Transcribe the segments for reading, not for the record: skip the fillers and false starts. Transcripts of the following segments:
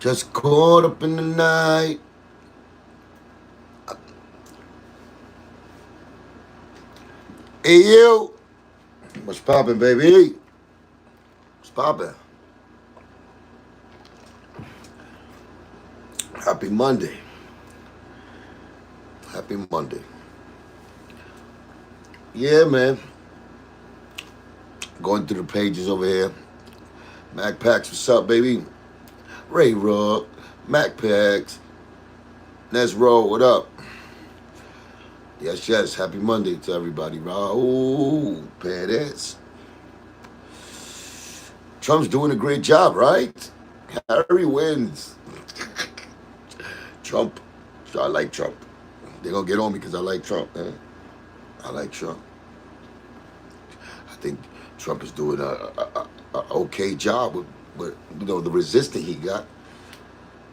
Just caught up in the night. Hey, you. What's poppin', baby? What's poppin'? Happy Monday. Happy Monday. Yeah, man. Going through the pages over here. Mac Packs, what's up, baby? Ray Rug, Mac Packs. Let's roll. What up? Yes, yes. Happy Monday to everybody. Raul Perez. Trump's doing a great job, right? Harry wins. Trump. I like Trump. They're going to get on me because I like Trump, man. I like Trump. I think Trump is doing a okay job with the resistance he got.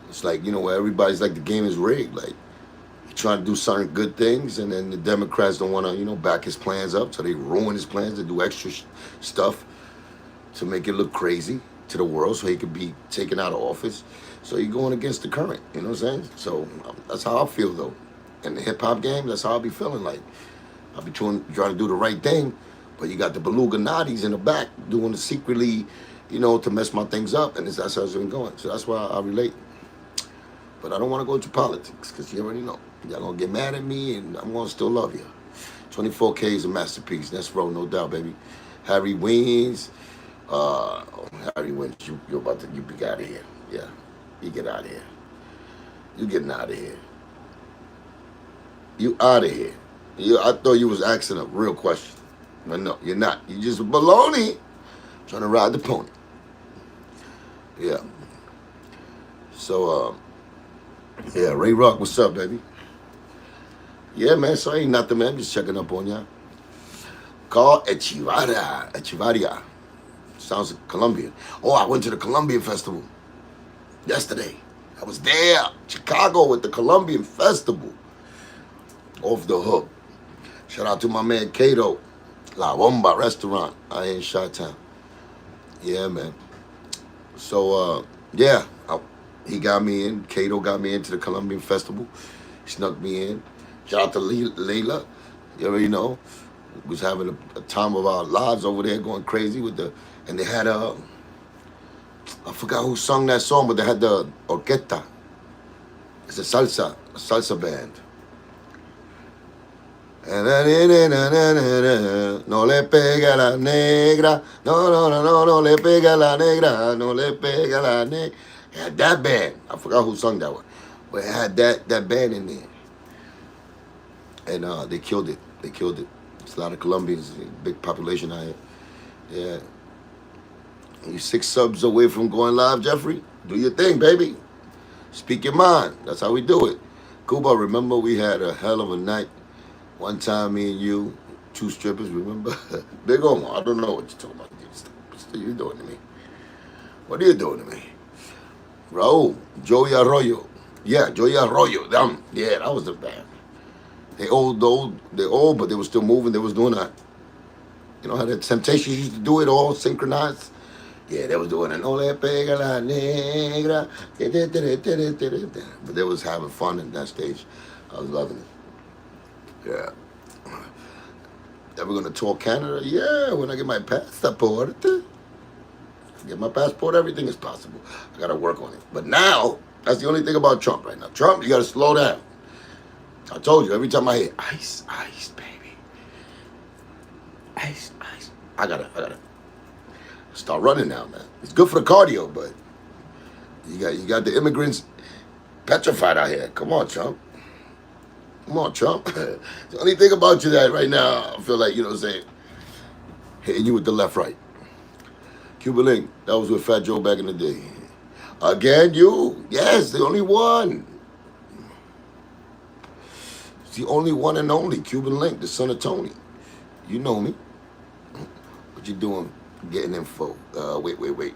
It's like, where everybody's like the game is rigged. Like, he's trying to do certain good things, and then the Democrats don't want to, back his plans up, so they ruin his plans to do extra stuff to make it look crazy to the world so he could be taken out of office. So he's going against the current, you know what I'm saying? So that's how I feel, though. In the hip-hop game, that's how I'll be feeling like. I'll be trying to do the right thing, but you got the beluga Nadis in the back doing it secretly, to mess my things up, and that's how it's been going. So that's why I relate. But I don't want to go into politics, because you already know. Y'all going to get mad at me, and I'm going to still love you. 24K is a masterpiece. That's roll, no doubt, baby. Harry wins. Harry wins. You get out of here. Yeah, you get out of here. You getting out of here. You out of here. I thought you was asking a real question. But no, you're not. You just baloney trying to ride the pony. Yeah. So, yeah, Ray Rock, what's up, baby? Yeah, man, so ain't nothing, man. Just checking up on y'all. Call Echevarria. Sounds Colombian. Oh, I went to the Colombian festival yesterday. I was there, Chicago, with the Colombian festival. Off the hook. Shout out to my man Cato, La Bomba restaurant out here in Chi-Town. Yeah, man. So, yeah, he got me in. Cato got me into the Colombian festival. Snuck me in. Shout out to Layla. You already know. We was having a time of our lives over there, going crazy with and they had I forgot who sung that song, but they had the orquesta. It's a salsa band. No le pega la negra, no le pega la negra, no le pega la negra. It had that band. I forgot who sung that one, but it had that band in there, and they killed it. They killed it. It's a lot of Colombians, big population out here. Yeah. You 6 subs away from going live, Jeffrey. Do your thing, baby. Speak your mind. That's how we do it. Cuba, remember we had a hell of a night. One time, me and you, 2 strippers, remember? Big Omar, I don't know what you're talking about. What are you doing to me? What are you doing to me? Raul, Joey Arroyo. Yeah, Joey Arroyo. Them. Yeah, that was the band. They old, but they were still moving. They was doing that. You know how the Temptations used to do it all synchronized? Yeah, they was doing it. No le pega la negra. But they was having fun in that stage. I was loving it. Yeah. Ever gonna tour Canada? Yeah, when I get my passport. Get my passport, everything is possible. I gotta work on it. But now, that's the only thing about Trump right now. Trump, you gotta slow down. I told you, every time I hear ice, ice, baby. Ice, ice. I gotta start running now, man. It's good for the cardio, but you got the immigrants petrified out here. Come on, Trump. Come on, Trump. The only thing about you that right now, I feel like, you know what I'm saying, hitting you with the left, right. Cuban Link, that was with Fat Joe back in the day. Again, you? Yes, the only one. It's the only one and only. Cuban Link, the son of Tony. You know me. What you doing getting info? Wait.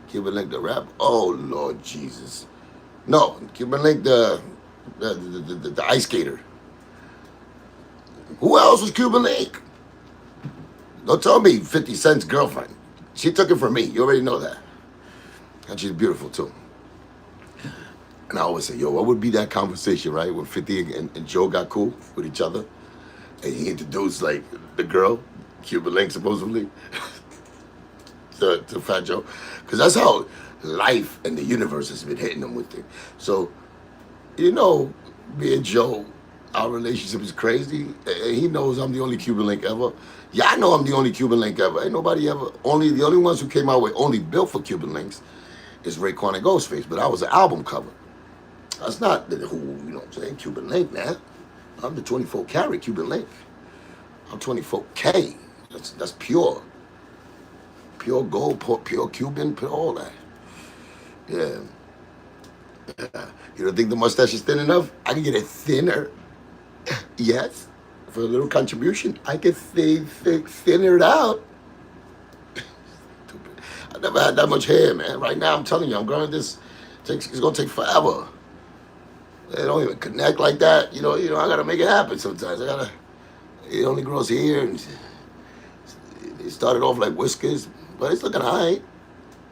Cuban Link, the rap? Oh, Lord Jesus. No, Cuban Link, the ice skater. Who else was Cuban Link? Don't tell me 50 Cent's girlfriend. She took it from me. You already know that. And she's beautiful, too. And I always say, yo, what would be that conversation, right? When 50 and Joe got cool with each other, and he introduced like the girl, Cuban Link supposedly, to Fat Joe, because that's how life and the universe has been hitting them with it. So, you know, me and Joe, our relationship is crazy. And he knows I'm the only Cuban Link ever. Yeah, I know I'm the only Cuban Link ever. Ain't nobody ever. The only ones who came out with only built for Cuban Links is Raekwon and Ghostface. But I was an album cover. That's not who, you know what I'm saying, Cuban Link now. I'm the 24 karat Cuban Link. I'm 24K. That's pure. Pure gold, pure Cuban, pure all that. Yeah. You don't think the mustache is thin enough? I can get it thinner. Yes. For a little contribution, I can thinner it out. I never had that much hair, man. Right now, I'm telling you, I'm growing this. It's gonna take forever. It don't even connect like that. I gotta make it happen sometimes. It only grows here, and it started off like whiskers, but it's looking alright.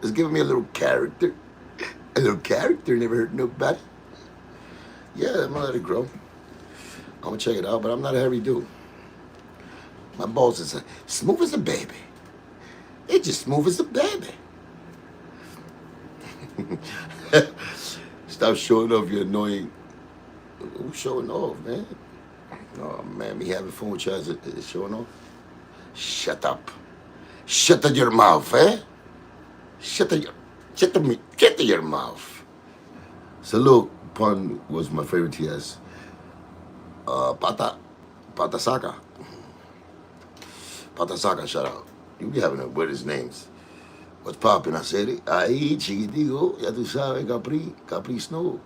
It's giving me a little character. A little character never hurt nobody. Yeah, I'm gonna let it grow. I'm gonna check it out, but I'm not a hairy dude. My balls is smooth as a baby. It's just smooth as a baby. Stop showing off your annoying. Who's showing off, man? Oh man, me having fun with you is showing off. Shut up. Shut your mouth, eh? Get to your mouth. Salute pun was my favorite TS. Pata Saka. Pata Saka, shout out. You be having the weirdest names. What's poppin'? I said it. Ahí, chiquitico. Ya tú sabes, Capri Snow.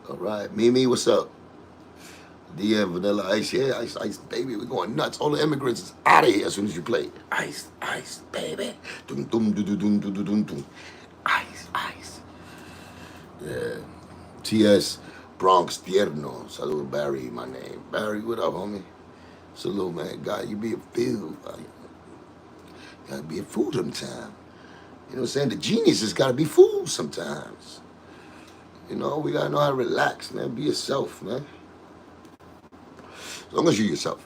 All right. Mimi, what's up? DM, Vanilla Ice. Yeah, ice, baby. We're going nuts. All the immigrants is out of here as soon as you play. Ice, baby. Dum, dum, dum, dum, dum, dum, dum. Ice. Yeah. TS, Bronx, Tierno. Salud, Barry, my name. Barry, what up, homie? Salute, man. God, you be a fool. You gotta be a fool sometime. You know what I'm saying? The geniuses gotta be fools sometimes. We gotta know how to relax, man. Be yourself, man. As long as you're yourself.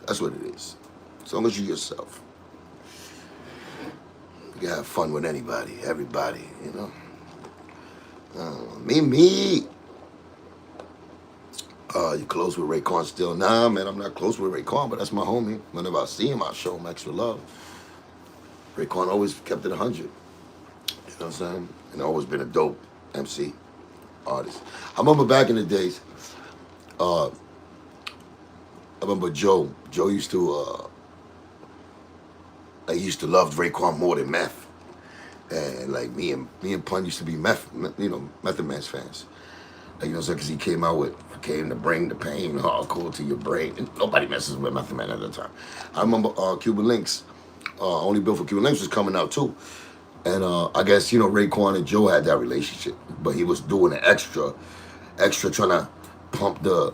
That's what it is. As long as you're yourself. You can have fun with anybody, everybody, Me. You close with Raekwon still? Nah, man, I'm not close with Raekwon, but that's my homie. Whenever I see him, I show him extra love. Raekwon always kept it 100. You know what I'm saying? And always been a dope MC artist. I remember back in the days, I remember Joe. Joe used to love Raekwon more than Meth. And like me and Pun used to be Method Man's fans. Like, because he came to bring the pain hardcore to your brain. And nobody messes with Method Man at the time. I remember Cuban Links, Only Built for Cuban Links was coming out too. And I guess, Raekwon and Joe had that relationship. But he was doing an extra trying to pump the,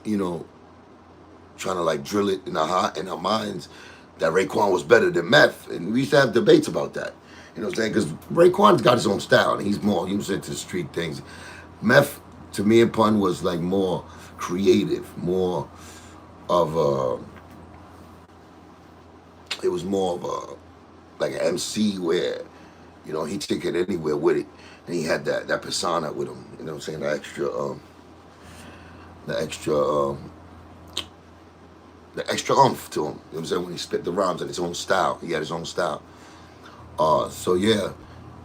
trying to like drill it in our minds that Raekwon was better than Meth. And we used to have debates about that. You know what I'm saying? Because Raekwon's got his own style, and he's more, into the street things. Meth, to me and Pun, was like more creative, more of it was more of like an MC where, he took it anywhere with it. And he had that persona with him, you know what I'm saying? The extra oomph to him, you know what I'm saying? When he spit the rhymes in his own style, he had his own style. So yeah,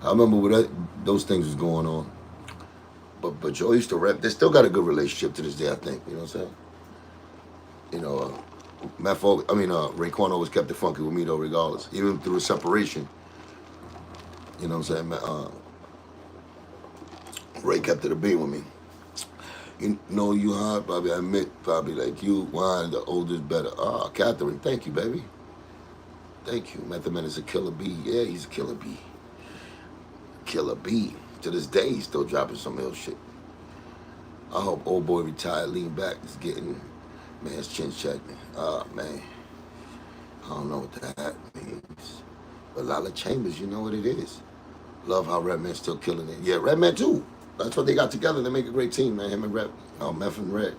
I remember when those things was going on. But Joe used to rap. They still got a good relationship to this day, I think. You know what I'm saying? Raekwon always kept it funky with me though, regardless. Even through the separation. You know what I'm saying? Ray kept it a beat with me. You hard, probably I admit, probably like you, wine, the oldest better. Catherine, thank you, baby. Thank you. Method Man is a killer bee. Yeah, he's a killer bee. Killer bee. To this day, he's still dropping some ill shit. I hope old boy retired, lean back, is getting man's chin checked. Man. I don't know what that means. But Lala Chambers, you know what it is. Love how Redman's still killing it. Yeah, Redman too. That's what they got together. They make a great team, man. Him and Red, Meth and Red.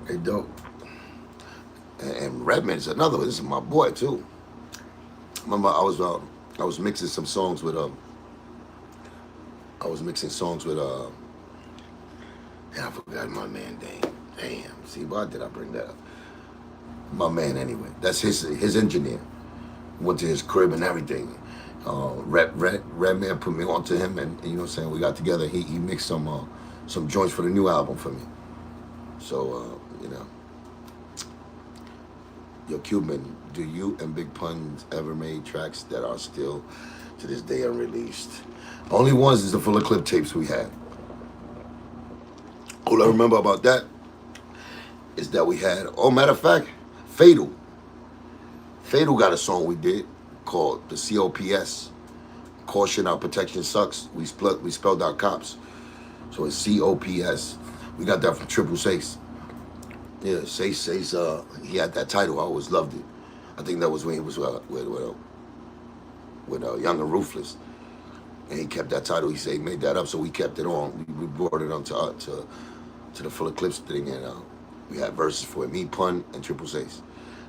They dope. And Redman's another one. This is my boy too. Remember, I was mixing some songs with I was mixing songs with yeah, I forgot my man name. Damn. See, why did I bring that up? My man anyway. That's his engineer. Went to his crib and everything. Redman put me onto him, and you know what I'm saying, we got together. He mixed some joints for the new album for me. So you know. Yo, Cuban, do you and Big Pun's ever made tracks that are still to this day unreleased? Only ones is the Full of Clip tapes we had. All I remember about that is that we had, oh, matter of fact, Fatal. Fatal got a song we did called the COPS. Caution, our protection sucks. We spelled out cops. So it's COPS. We got that from Triple Six. Yeah, Sace, he had that title. I always loved it. I think that was when he was with Young and Ruthless. And he kept that title. He said he made that up, so we kept it on. We brought it on to the Full of Clips thing, and we had verses for it, me, Pun, and Triple Six.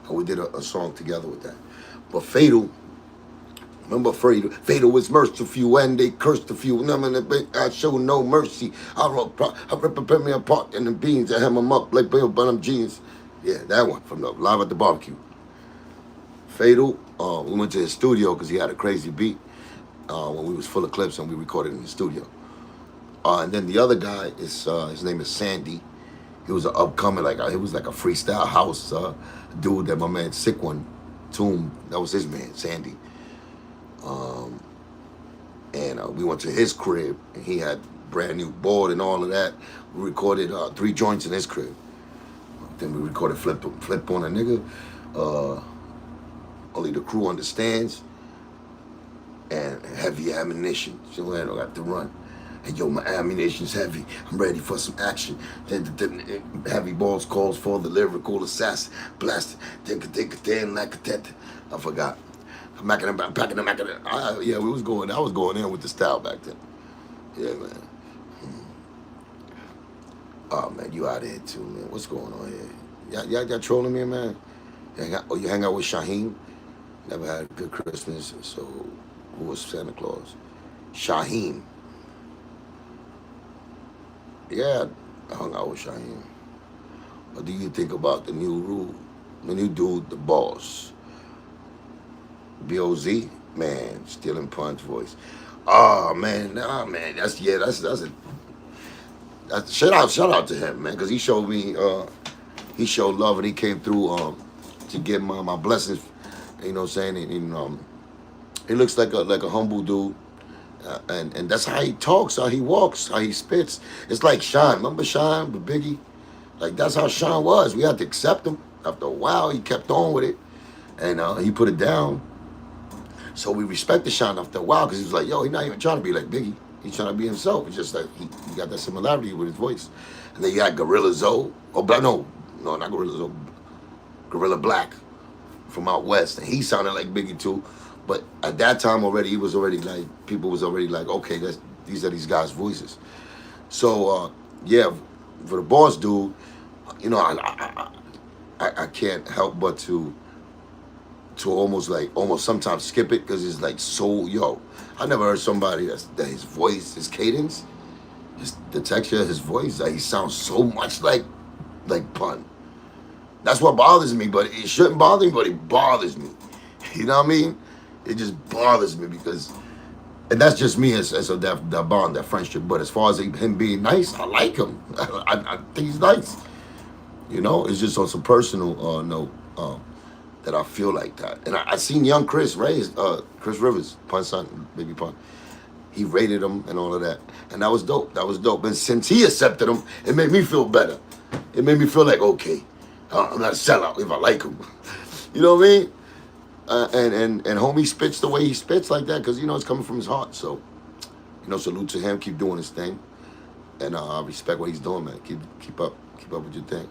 And we did a song together with that. But Fatal, remember Fatal? Fatal was merciful, and they cursed a few. I show no mercy. I rip me apart in the beans. I hem them up like Bill Bunham jeans. Yeah, that one from the Live at the Barbecue. Fatal, we went to his studio because he had a crazy beat when we was Full of Clips, and we recorded in the studio. And then the other guy is his name is Sandy. He was an upcoming, he was like a freestyle house dude that my man Sick One, Tomb, that was his man, Sandy. And we went to his crib, and he had brand new board and all of that. We recorded 3 joints in his crib. Then we recorded Flip on a Nigga, Only the Crew Understands, and Heavy Ammunition. So I got to run. And yo, my ammunition's heavy. I'm ready for some action. Then heavy balls calls for the lyrical assassin. Blast. I forgot. Packing. Yeah, I was going in with the style back then. Yeah, man. Oh man, you out of here too, man. What's going on here? Y'all trolling me, man? You hang out with Shaheem? Never had a good Christmas, so who was Santa Claus? Shaheem. Yeah, I hung out with Shaheem. What do you think about the new dude, the boss? B.O.Z. Man, stealing Pun's voice. Oh man, that's shout out to him, man, because he showed me he showed love, and he came through to get my blessings. You know what I'm saying? And he looks like a humble dude. And that's how he talks, how he walks, how he spits. It's like Sean. Remember Sean with Biggie? Like, that's how Sean was. We had to accept him. After a while, he kept on with it. And he put it down. So we respected Sean after a while, because he was like, yo, he's not even trying to be like Biggie. He's trying to be himself. It's just like he got that similarity with his voice. And then you had Gorilla Zoe. Oh, but no, not Gorilla Zoe. Gorilla Black from out west. And he sounded like Biggie, too. But at that time already, he was already like, people was already like, okay, these are these guys' voices. So, yeah, for the boss dude, you know, I can't help but to almost sometimes skip it, because it's like so, I never heard somebody that his voice, his cadence, the texture of his voice, he sounds so much like Pun. That's what bothers me, but it shouldn't bother me, but it bothers me. You know what I mean? It just bothers me because, and that's just me as that bond, that friendship. But as far as him being nice, I like him. I think he's nice. You know, it's just on some personal note that I feel like that. And I seen young Chris Chris Rivers, Pun's son, Baby Pun. He rated him and all of that, and that was dope. And since he accepted him, it made me feel better. It made me feel like, okay, I'm not a sellout if I like him. You know what I mean? And homie spits the way he spits like that, because, you know, it's coming from his heart. So, you know, salute to him. Keep doing his thing. And I respect what he's doing, man. Keep up with your thing.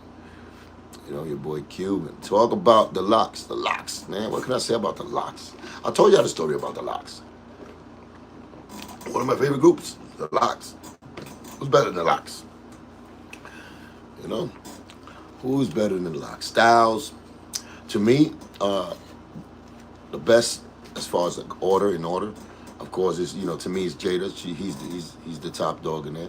You know, your boy Cuban. Talk about the locks. The locks, man. What can I say about the locks? I told y'all the story about the locks. One of my favorite groups, the Locks. Who's better than the Locks? You know? Who's better than the Locks? Styles, to me, the best as far as like order, of course, is, you know, to me, it's Jada. He's the top dog in there.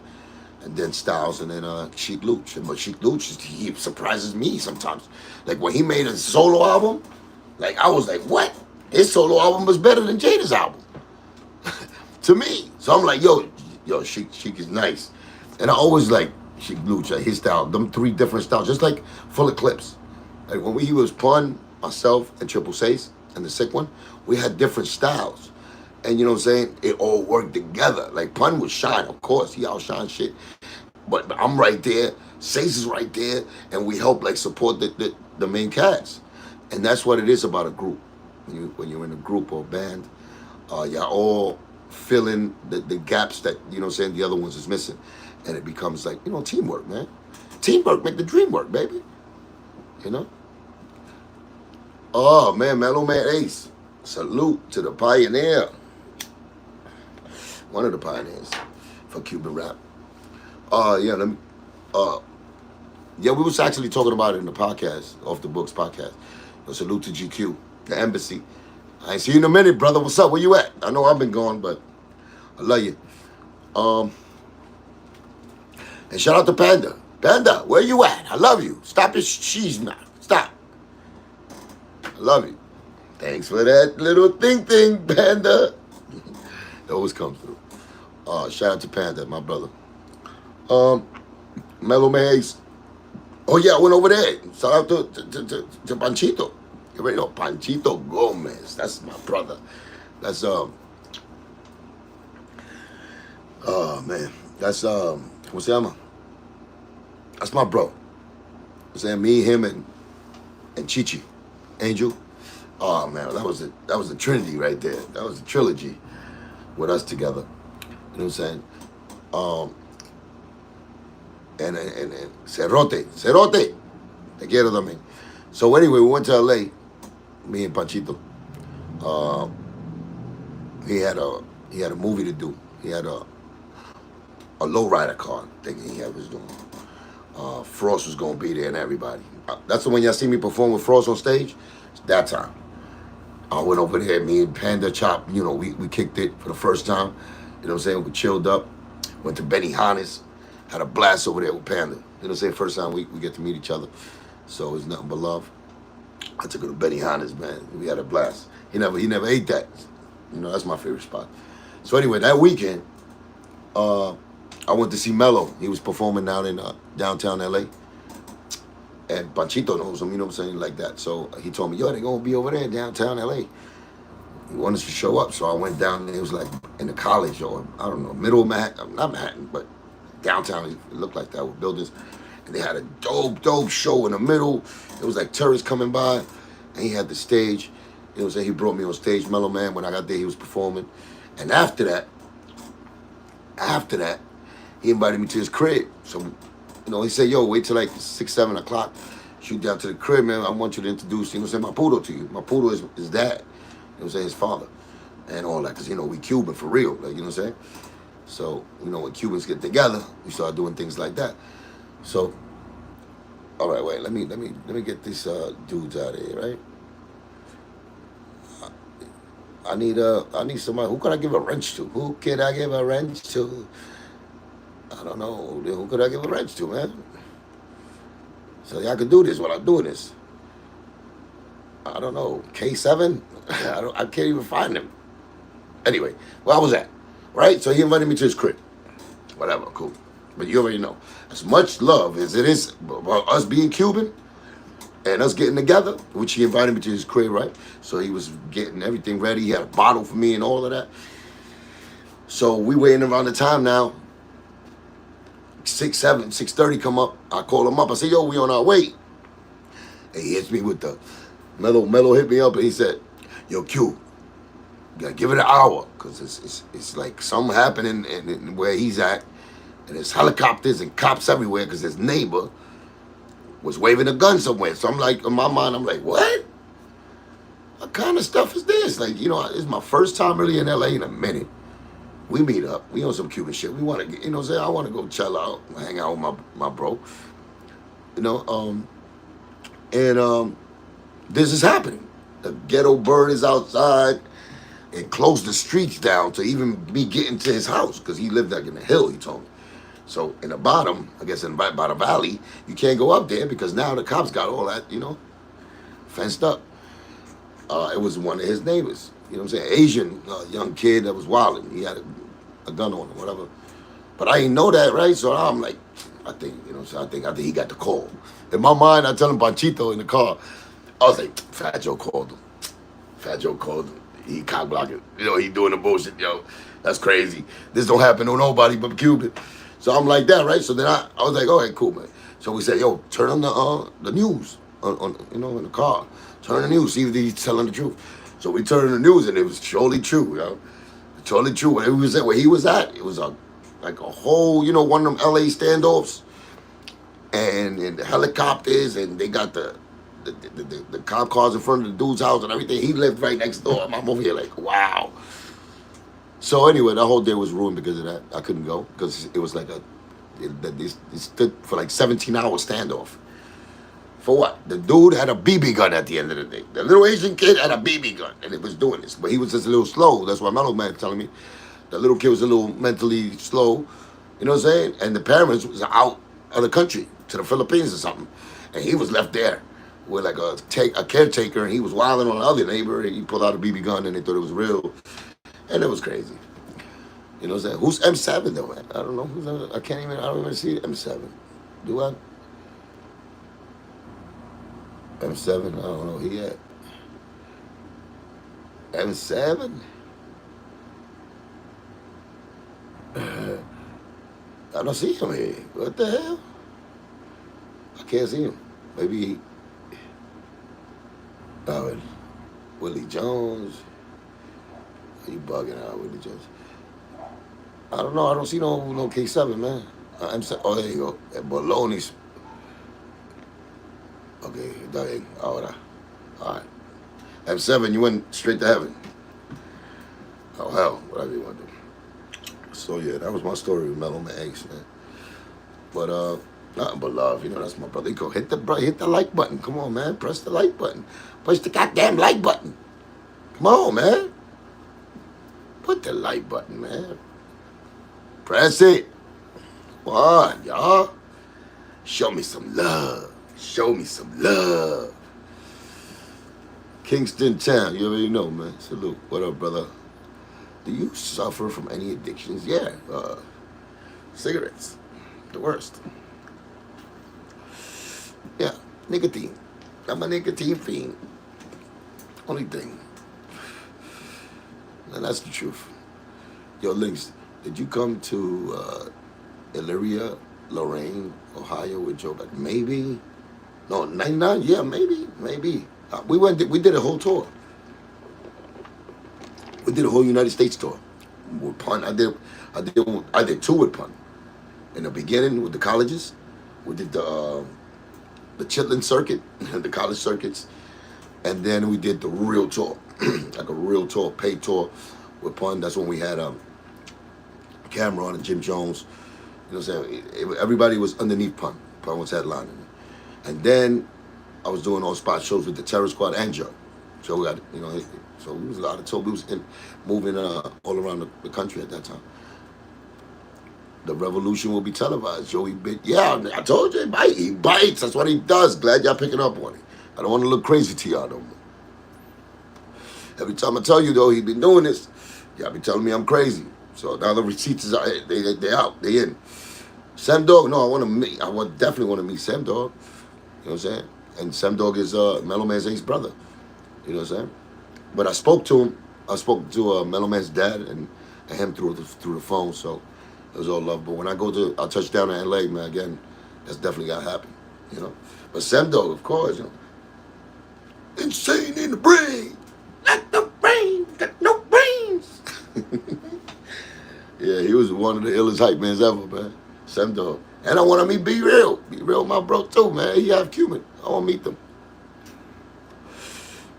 And then Styles, and then Sheik Luch. But Sheik Luch, he surprises me sometimes. Like when he made a solo album, like I was like, what? His solo album was better than Jada's album. To me. So I'm like, yo, Sheik is nice. And I always like Sheik Luch, like his style, them three different styles, just like Full of Clips. Like when he was Pun, myself, and Triple Seis, and the Sick One, we had different styles. And you know what I'm saying? It all worked together. Like Pun would shine, of course. He outshine shit. But I'm right there. Seis is right there. And we help like support the main cast. And that's what it is about a group. When you're in a group or a band, y'all all fill in the gaps that, you know what I'm saying, the other ones is missing. And it becomes like, you know, teamwork, man. Teamwork make the dream work, baby. You know? Oh, man, Mellow Man Ace. Salute to the pioneer. One of the pioneers for Cuban rap. Yeah, we was actually talking about it in the podcast, Off the Books podcast. Salute to GQ, the embassy. I ain't seen you in a minute, brother. What's up? Where you at? I know I've been gone, but I love you. And shout out to Panda. Panda, where you at? I love you. Stop your cheese now. Stop. I love you. Thanks for that little thing, Panda. It always comes through. Shout out to Panda, my brother. Mellow Maze. Oh yeah, I went over there. Shout out to Panchito. You already know Panchito Gomez. That's my brother. That's oh man. That's what's that? That's my bro. I'm saying me, him, and Chichi, Angel. Oh man, that was a trinity right there. That was a trilogy with us together. You know what I'm saying? And Cerote. Te quiero también. So anyway, we went to LA, me and Panchito. He had a movie to do. He had a lowrider car thinking he was doing. Frost was gonna be there and everybody. That's the one y'all see me perform with Frost on stage. It's that time. I went over there, me and Panda Chop, you know, we kicked it for the first time. You know what I'm saying? We chilled up. Went to Benny Hannes. Had a blast over there with Panda. You know what I'm saying? First time we get to meet each other. So it's nothing but love. I took her to Benny Hannes, man. We had a blast. He never ate that. You know, that's my favorite spot. So anyway, that weekend, I went to see Mello. He was performing down in downtown LA. And Panchito knows him, you know what I'm saying, like that. So he told me, yo, they're going to be over there in downtown LA. He wanted us to show up. So I went down and it was like in the college or, I don't know, middle of Manhattan. Not Manhattan, but downtown. It looked like that with buildings. And they had a dope show in the middle. It was like tourists coming by. And he had the stage. You know what I'm saying? He brought me on stage, Mellow Man. When I got there, he was performing. And after that, he invited me to his crib. So, you know, he said, yo, wait till like 6, 7 o'clock. Shoot down to the crib, man. I want you to introduce, you know what I'm saying, Maputo to you. Maputo is his dad. You know what I'm saying, his father. And all that, because, you know, we Cuban for real. Like, you know what I'm saying? So, you know, when Cubans get together, we start doing things like that. So, all right, wait, let me get these dudes out of here, right? I need somebody. Who could I give a wrench to? Who could I give a wrench to? I don't know. Who could I give a wrench to, man? So y'all can do this while I'm doing this. I don't know. K7? I can't even find him. Anyway, where I was at, right? So he invited me to his crib. Whatever, cool. But you already know. As much love as it is about us being Cuban and us getting together, which he invited me to his crib, right? So he was getting everything ready. He had a bottle for me and all of that. So we waiting around the time now. 6, 7, 6:30 come up. I call him up. I say, yo, we on our way. And he hits me with the Mellow hit me up and he said, yo, Q, you gotta give it an hour. Because it's like something happening in where he's at. And there's helicopters and cops everywhere because his neighbor was waving a gun somewhere. So I'm like, in my mind, I'm like, what? What kind of stuff is this? Like, you know, it's my first time really in LA in a minute. We meet up. We on some Cuban shit. We want to get, you know what I'm saying? I want to go chill out, hang out with my bro. You know, and this is happening. The ghetto bird is outside and closed the streets down to even me getting to his house because he lived like in the hill, he told me. So in the bottom, I guess by the valley, you can't go up there because now the cops got all that, you know, fenced up. It was one of his neighbors, you know what I'm saying? Asian young kid that was wilding. He had a gun on him, whatever. But I didn't know that, right? So I'm like, I think, you know, so I think he got the call. In my mind, I tell him Panchito in the car. I was like, Fat Joe called him. Fat Joe called him. He cock blocking. You know, he doing the bullshit, yo. That's crazy. This don't happen to nobody but Cuban. So I'm like that, right? So then I was like, all right, cool, man. So we said, yo, turn on the news on you know, in the car. Turn the news, see if he's telling the truth. So we turned the news, and it was surely true, yo. Totally true. Where he was at, it was like a whole, you know, one of them LA standoffs, and the helicopters, and they got the cop cars in front of the dude's house and everything. He lived right next door. I'm over here like, wow. So anyway, the whole day was ruined because of that. I couldn't go because it was like it stood for like 17-hour standoff. For what? The dude had a BB gun at the end of the day. The little Asian kid had a BB gun, and it was doing this. But he was just a little slow. That's what Mellow Man telling me. The little kid was a little mentally slow. You know what I'm saying? And the parents was out of the country to the Philippines or something. And he was left there with like a caretaker, and he was wilding on the other neighbor, and he pulled out a BB gun, and they thought it was real. And it was crazy. You know what I'm saying? Who's M7 though, man? I don't know. I don't even see M7. Do I? M7, I don't know. He at M7? I don't see him here. What the hell? I can't see him. Maybe Willie Jones. Are you bugging out, Willie Jones? I don't know. I don't see no K7, man. M7. Oh, there you go. At Bologna's. Okay, dale, ahora. All right. M7, you went straight to heaven. Oh, hell, whatever you want to do. So, yeah, that was my story with Mellow Man Ace, man. But, nothing but love. You know, that's my brother. He go, hit the like button. Come on, man. Press the like button. Push the goddamn like button. Come on, man. Put the like button, man. Press it. Come on, y'all. Show me some love. Show me some love. Kingston Town, you already know, man. Salute. What up, brother? Do you suffer from any addictions? Yeah. Cigarettes. The worst. Yeah. Nicotine. I'm a nicotine fiend. Only thing. And that's the truth. Yo, Links, did you come to Elyria, Lorraine, Ohio with Joe Beck? Maybe. No, 99? Yeah, maybe. We did a whole tour. We did a whole United States tour with Pun. I did two with Pun. In the beginning with the colleges, we did the Chitlin circuit, the college circuits, and then we did the real tour, like a real tour, paid tour with Pun. That's when we had Cameron and Jim Jones. You know what I'm saying? Everybody was underneath Pun. Pun was headlining. And then I was doing all spot shows with the Terror Squad and Joe. Joe got, you know, so we was a lot of tour. We was moving all around the country at that time. The revolution will be televised. Joey bit. Yeah, I told you, he bites. That's what he does. Glad y'all picking up on it. I don't want to look crazy to y'all no more. Every time I tell you, though, he been doing this, y'all be telling me I'm crazy. So now the receipts are they out. They in. Sam Dog, no, I definitely want to meet Sam Dog. You know what I'm saying? And Sam Dog is Mellow Man's Ace brother. You know what I'm saying? But I spoke to him. I spoke to Mellow Man's dad and him through the phone. So it was all love. But when I'll touch down in LA, man, again, that's definitely gotta happen. You know? But Sam Dog, of course, you know. Insane in the brain. Not the brain, got no brains. Yeah, he was one of the illest hype mans ever, man. Sam Dog. And I want to meet Be Real. Be Real, my bro, too, man. He half Cuban. I want to meet them.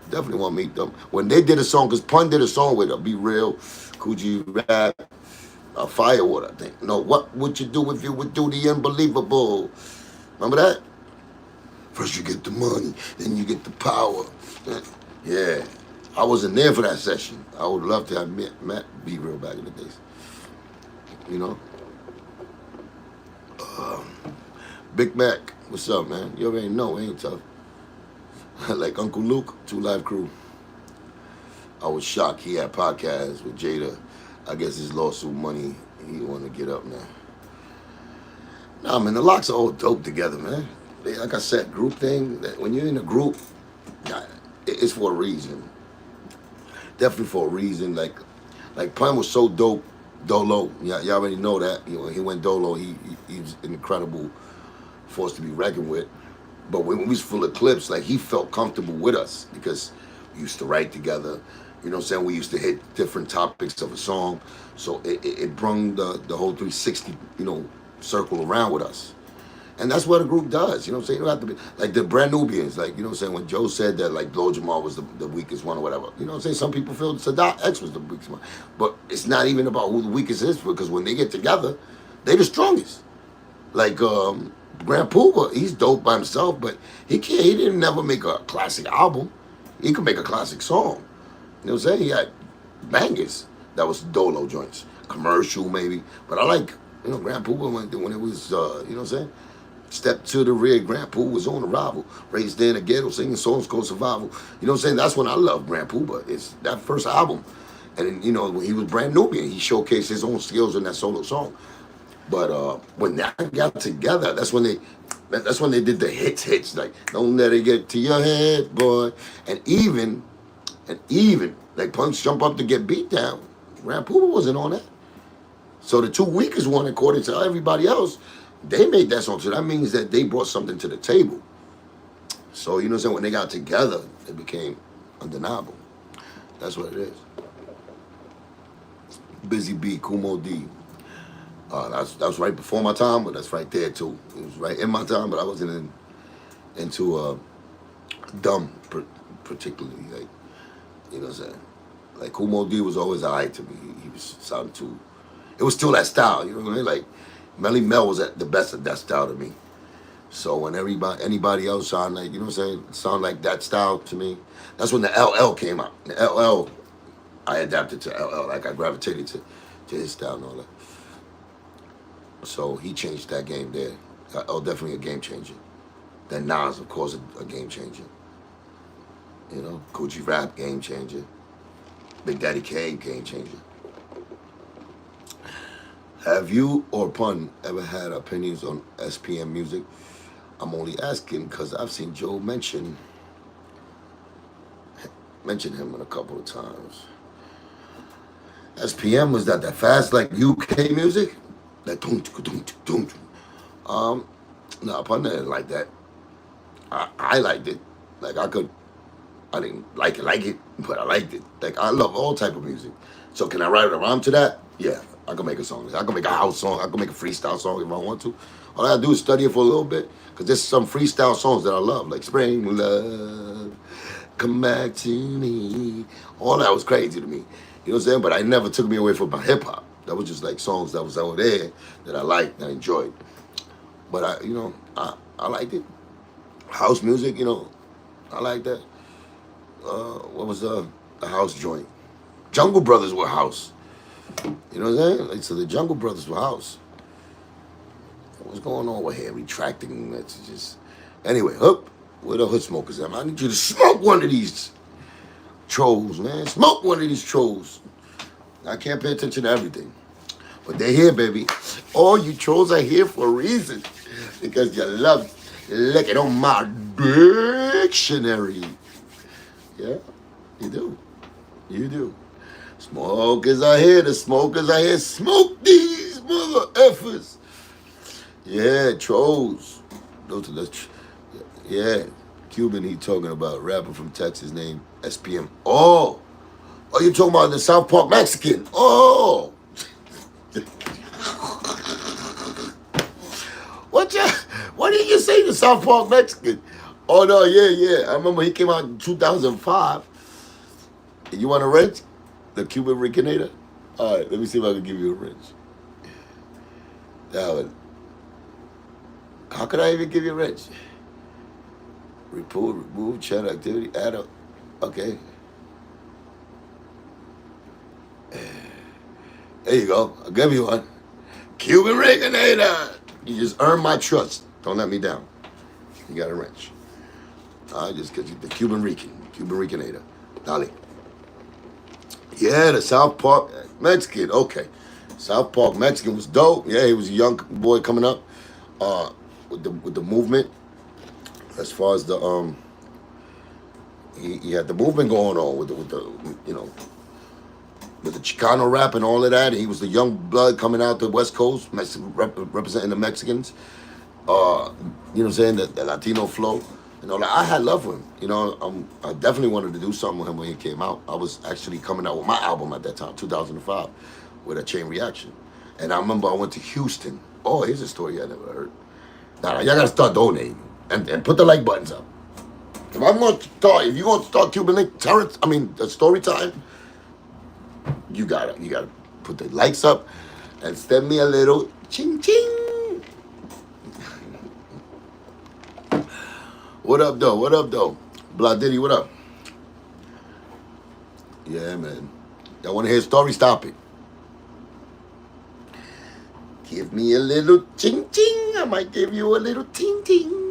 Definitely want to meet them. When they did a song, because Pun did a song with Be Real, Coogee Rap, Firewater, I think. No, what would you do if you would do the unbelievable? Remember that? First you get the money, then you get the power. Yeah. I wasn't there for that session. I would love to have met Be Real back in the days. You know? Big Mac, what's up, man? You already know, ain't tough. Like Uncle Luke, 2 Live Crew. I was shocked he had podcasts with Jada. I guess his lawsuit money, he want to get up now. Nah, man, the locks are all dope together, man. Like I said, group thing, when you're in a group, it's for a reason. Definitely for a reason. Like Pun was so dope, Dolo. Y'all already know that. You know, he went Dolo. He was an incredible force to be reckoned with. But when we was full of clips, like he felt comfortable with us because we used to write together. You know what I'm saying? We used to hit different topics of a song. So it brung the whole 360, you know, circle around with us. And that's what a group does. You know what I'm saying? You don't have to be like the Brand Nubians. Like, you know what I'm saying? When Joe said that, like, Blow Jamal was the weakest one or whatever. You know what I'm saying? Some people feel Sadat X was the weakest one. But it's not even about who the weakest is because when they get together, they the strongest. Like, Grand Pooba, he's dope by himself, but he didn't never make a classic album. He could make a classic song. You know what I'm saying? He had bangers that was Dolo joints. Commercial, maybe. But I like, you know, Grand Pooba when it was, you know what I'm saying? Step to the rear, Grand Pooba was on arrival. Raised in the ghetto, singing songs called Survival. You know what I'm saying? That's when I love Grand Pooba. It's that first album. And, you know, when he was Brand Nubian, he showcased his own skills in that solo song. But when that got together, that's when they did the hits. Like, don't let it get to your head, boy. And even, like Punch Jump Up to Get Beat Down, Grand Pooba wasn't on that. So the 2 weakest one, according to everybody else, they made that song. So that means that they brought something to the table. So, you know what I'm saying? When they got together, it became undeniable. That's what it is. Busy B, Kumo D. That was right before my time, but that's right there too. It was right in my time, but I wasn't into dumb particularly. Like, you know what I'm saying? Like Kumo D was always alright to me. He was sounding too. It was still that style, you know what I mean? Like Melly Mel was at the best of that style to me. So when anybody else sound like, you know what I'm saying, sound like that style to me, that's when the LL came out. The LL, I adapted to LL, like I gravitated to his style and all that. So he changed that game there. LL definitely a game changer. Then Nas, of course, a game changer. You know, Coogee Rap, game changer. Big Daddy Kane, game changer. Have you or Pun ever had opinions on SPM music? I'm only asking because I've seen Joe mention him a couple of times. SPM, was that fast like UK music? That don't. No, Pun didn't like that. I liked it. Like I didn't like it, but I liked it. Like I love all type of music. So can I write a rhyme to that? Yeah, I can make a song. I can make a house song. I can make a freestyle song if I want to. All I gotta do is study it for a little bit, because there's some freestyle songs that I love, like Spring Love, Come Back to Me. All that was crazy to me. You know what I'm saying? But I never took me away from my hip hop. That was just like songs that was out there that I liked and I enjoyed. But I liked it. House music, you know, I like that. What was the house joint? Jungle Brothers were house. You know what I'm saying? Like, so the Jungle Brothers were house. What's going on with here? Retracting messages. Anyway, where the hood smokers at? I need you to smoke one of these trolls, man. Smoke one of these trolls. I can't pay attention to everything. But they're here, baby. All you trolls are here for a reason. Because you love looking on my dictionary. Yeah, you do. You do. Smokers are here. The smokers are here. Smoke these mother effers. Yeah, trolls. Yeah. Cuban, he talking about rapper from Texas named SPM. Oh, you talking about the South Park Mexican? Oh. What did you say, the South Park Mexican? Oh no, yeah. I remember he came out in 2005. You want a wrench? The Cuban Rickinator? All right, let me see if I can give you a wrench. That one. How could I even give you a wrench? Remove, chat activity, add up. Okay. There you go. I'll give you one. Cuban Rickinator. You just earned my trust. Don't let me down. You got a wrench. I just get you the Cuban Rickinator. Dale. Yeah, the South Park Mexican. Okay. South Park Mexican was dope. Yeah, he was a young boy coming up with the movement. As far as the he had the movement going on with the you know, with the Chicano rap and all of that. He was the young blood coming out the West Coast, representing the Mexicans. You know what I'm saying? The Latino flow. You know, like, I had love for him. You know, I definitely wanted to do something with him when he came out. I was actually coming out with my album at that time, 2005, with a Chain Reaction. And I remember I went to Houston. Oh, here's a story I never heard. Now, y'all gotta start donating and put the like buttons up. If you're gonna start Cuban Link, the story time, you gotta put the likes up and send me a little ching ching. What up though? Blah Diddy, what up? Yeah, man. Y'all wanna hear a story? Stop it. Give me a little ching ching. I might give you a little ting ting.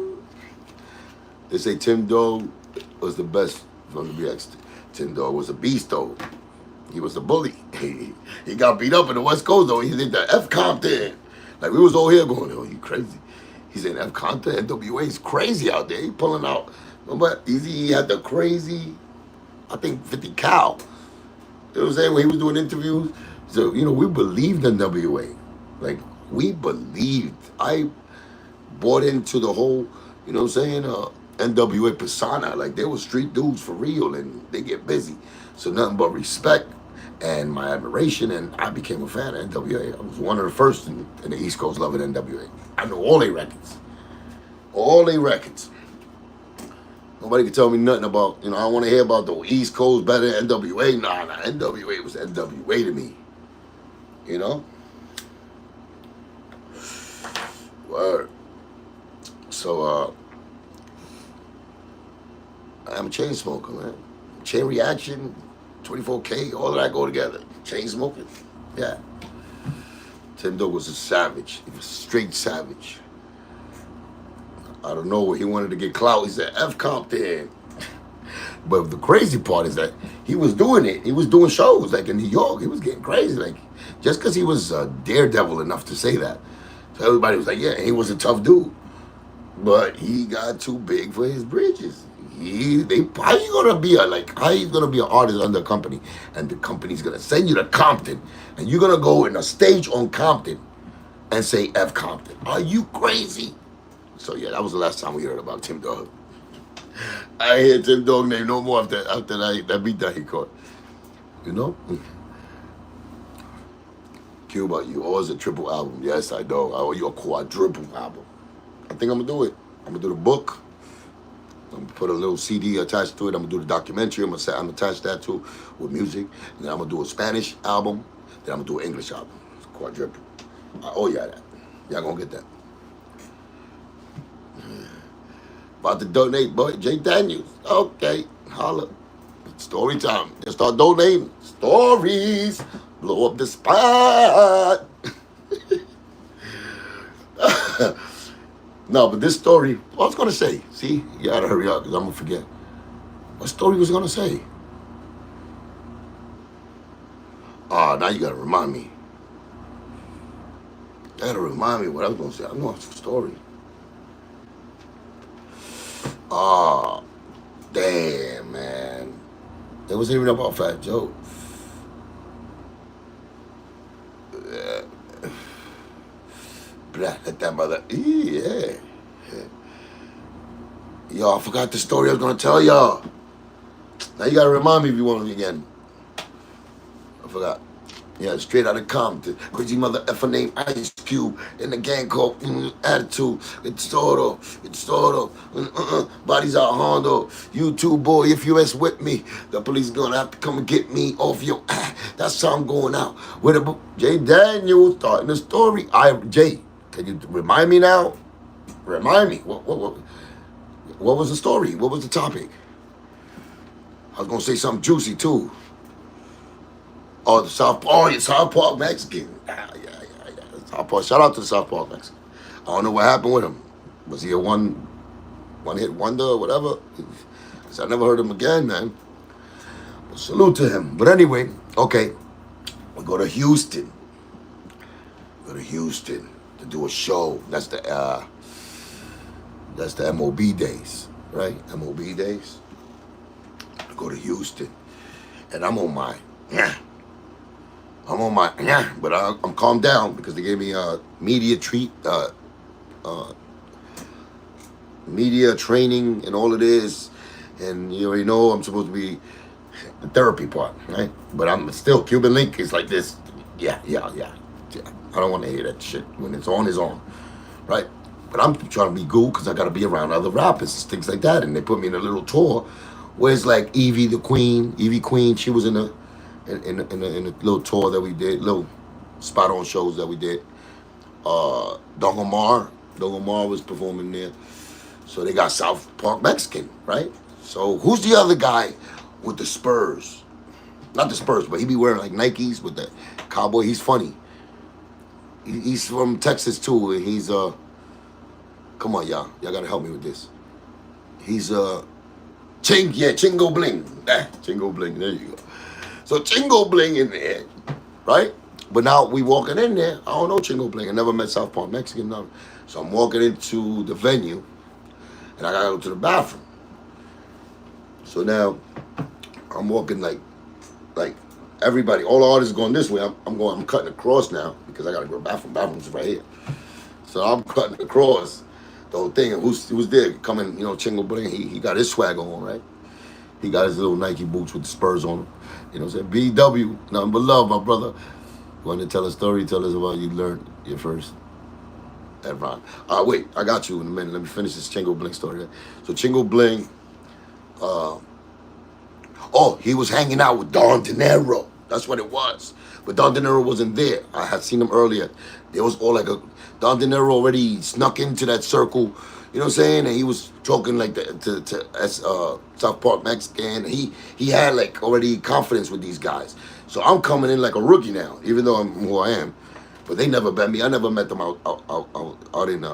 They say Tim Dog was the best from the BX. Tim Dog was a beast though. He was a bully. He got beat up in the West Coast though. He did the F Compton. Like we was all here going, oh, you crazy. He's in F Compton. NWA's crazy out there. He pulling out. Remember, Easy had the crazy, I think 50 cal. You know what I'm saying? When he was doing interviews. So, you know, we believed in NWA. Like, we believed. I bought into the whole, you know what I'm saying, NWA persona. Like, they were street dudes for real, and they get busy. So nothing but respect and my admiration, and I became a fan of NWA. I was one of the first in the East Coast loving NWA. I know all their records. All their records. Nobody can tell me nothing about, you know, I don't want to hear about the East Coast better than NWA. Nah, NWA was NWA to me. You know? Word. So, I'm a chain smoker, man. Chain Reaction, 24K, all of that go together. Chain smoking, yeah. Tim Dog was a savage. He was a straight savage. I don't know where he wanted to get clout. He said, F Compton. But the crazy part is that he was doing it. He was doing shows, like in New York. He was getting crazy. Like, just because he was a daredevil enough to say that. So everybody was like, yeah, he was a tough dude. But he got too big for his britches. How you gonna be an artist under a company and the company's gonna send you to Compton and you're gonna go in a stage on Compton and say F Compton? Are you crazy? So yeah, that was the last time we heard about Tim Dog. I hear Tim Dog name no more after that beat that he caught. You know? Cuba, you always a triple album. Yes, I know. I owe you a quadruple album. I think I'm gonna do it. I'm gonna do the book. I'm gonna put a little CD attached to it. I'm gonna do the documentary. I'm gonna attach that to with music. And then I'm gonna do a Spanish album. Then I'm gonna do an English album. It's a quadruple. I owe y'all that. Y'all gonna get that. About to donate, boy. Jay Daniels. Okay. Holla. Story time. Just start donating. Stories. Blow up the spot. No, but this story, what I was going to say, see, you got to hurry up because I'm going to forget. What story was I going to say? Now you got to remind me. You got to remind me what I was going to say. I know it's a story. Damn, man. It wasn't even about Fat Joe. Let that mother. Yeah. Yo, I forgot the story I was gonna tell y'all. Now you gotta remind me if you want me again. I forgot. Yeah, straight out of Compton. Crazy mother effer named Ice Cube in the gang called Attitude. It's sort of. Bodies out Hondo. You too, boy. If you S with me, the police gonna have to come and get me off your. That's how I'm going out. With a Jay Daniels starting the story. Jay, can you remind me now? Remind me. What was the story? What was the topic? I was gonna say something juicy too. Oh, the South. Oh, yeah, South Park Mexican. Yeah. South Park. Shout out to the South Park Mexican. I don't know what happened with him. Was he a one hit wonder or whatever? 'Cause I never heard him again, man. But salute to him. But anyway, okay, we go to Houston. Go to Houston to do a show. That's the MOB days, right? MOB days. I go to Houston, and I'm on my. But I'm calmed down because they gave me a media media training and all of this, and you already know I'm supposed to be the therapy part, right? But I'm still Cuban Link is like this, yeah. I don't want to hear that shit when it's on, right? But I'm trying to be cool because I got to be around other rappers, things like that, and they put me in a little tour where it's like Evie Queen, she was in a little tour that we did, little spot on shows that we did. Don Omar was performing there. So they got South Park Mexican, right? So who's the other guy with the Spurs? Not the Spurs, but he be wearing like Nikes with the cowboy. He's funny. He's from Texas too, and he's come on y'all gotta help me with this. He's Chingo Bling. Chingo Bling, there you go. So Chingo Bling in there, right? But now we walking in there. I don't know Chingo Bling. I never met South Park Mexican. No. So I'm walking into the venue, and I gotta go to the bathroom. So now I'm walking like everybody. All the artists going this way. I'm cutting across now because I gotta go to the bathroom. Bathroom's right here. So I'm cutting across the whole thing. And who's there? Coming, Chingo Bling. He got his swag on, right? He got his little Nike boots with the Spurs on them. You know what I'm saying? BW, nothing but love, my brother. You want to tell a story? Tell us about you learned your first Ron. Wait, I got you in a minute. Let me finish this Chingo Bling story. So Chingo Bling, he was hanging out with Don Diero. That's what it was. But Don Diero wasn't there. I had seen him earlier. There was all Don Diero already snuck into that circle. You know what I'm saying? And he was talking like to South Park Mexican. He had like already confidence with these guys. So I'm coming in like a rookie now, even though I'm who I am. But they never met me. I never met them out in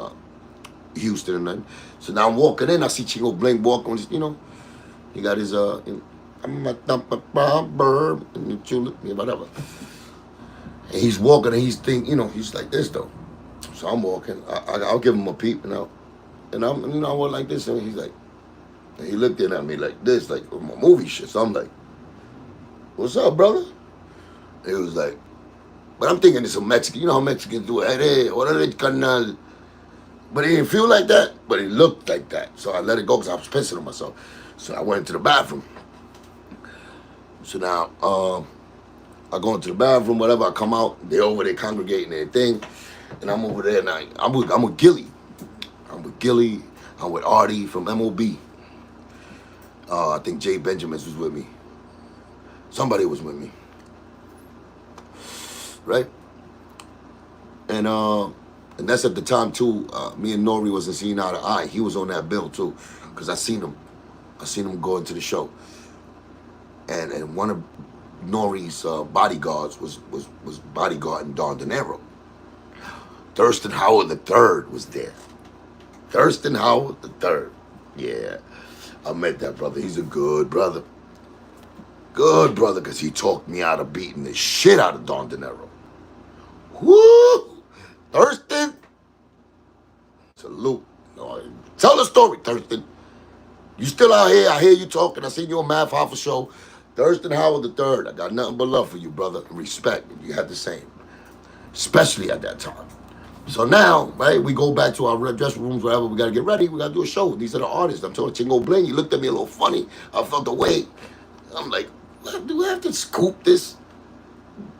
Houston and nothing. So now I'm walking in. I see Chingo Bling walking. He got his I'm a burb and the tulip, whatever. And he's walking and he's like this though. So I'm walking. I'll give him a peep and I'm I went like this, and he's like, and he looked in at me like this, like my movie shit. So I'm like, "What's up, brother?" He was like, but I'm thinking it's a Mexican. You know how Mexicans do it. Hey, orale, carnal. But it didn't feel like that, but it looked like that. So I let it go because I was pissing on myself. So I went into the bathroom. So now I go into the bathroom, whatever. I come out. They over there congregating their thing, and I'm over there. And I'm with Gilly. I'm with Artie from MOB. I think Jay Benjamins was with me. Somebody was with me. Right? And that's at the time too. Me and Nori wasn't seeing eye to eye. He was on that bill too. Because I seen him go into the show. And one of Nori's bodyguards was bodyguarding Don Diero. Thurston Howard III was there. Thurston Howard III. Yeah. I met that brother. He's a good brother. Good brother, because he talked me out of beating the shit out of Don Diero. Woo! Thurston? Salute. Tell the story, Thurston. You still out here? I hear you talking. I seen you on Math Hoffa show. Thurston Howard III. I got nothing but love for you, brother, and respect. You had the same. Especially at that time. So now, right, we go back to our dressing rooms, wherever. We got to get ready. We got to do a show. These are the artists. I'm talking Chingo Bling. He looked at me a little funny. I felt the weight. I'm like, do I have to scoop this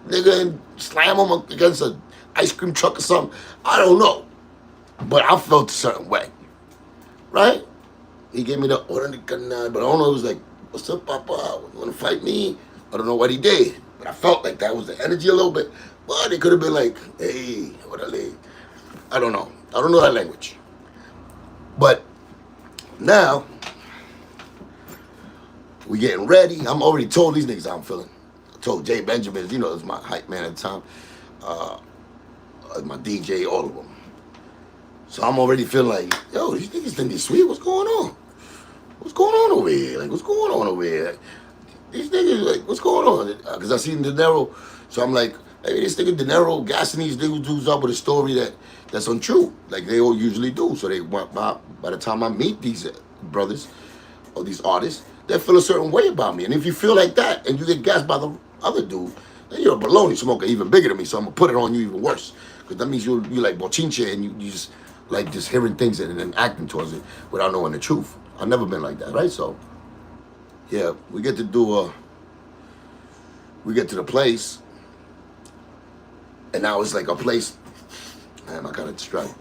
nigga and slam him against a ice cream truck or something. I don't know. But I felt a certain way. Right? He gave me the order to gun, but I don't know. It was like, what's up, Papa? You want to fight me? I don't know what he did. But I felt like that was the energy a little bit. But it could have been like, hey, what a leg. I don't know. I don't know that language. But now, we getting ready. I'm already told these niggas how I'm feeling. I told Jay Benjamin, you know, it was my hype man at the time. My DJ, all of them. So I'm already feeling like, yo, these niggas think they sweet. What's going on? What's going on over here? Like, what's going on over here? These niggas, like, what's going on? Because I seen De Niro. So I'm like, hey, this nigga De Niro gassing these dudes up with a story that's untrue. Like they all usually do. So they by the time I meet these brothers or these artists, they feel a certain way about me. And if you feel like that and you get gassed by the other dude, then you're a baloney smoker even bigger than me. So I'm going to put it on you even worse. Because that means you like bochinche and you just like just hearing things and then acting towards it without knowing the truth. I've never been like that, right? So, yeah, we get to the place, and now it's like a place, man, I kind of distracted.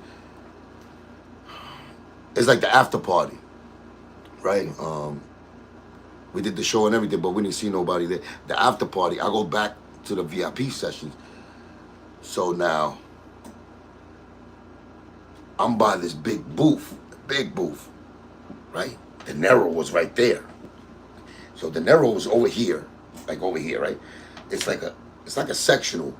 It's like the after party, right? We did the show and everything, but we didn't see nobody there. The after party, I go back to the VIP sessions. So now, I'm by this big booth, right? De Niro was right there. So De Niro was over here, right? It's like a sectional,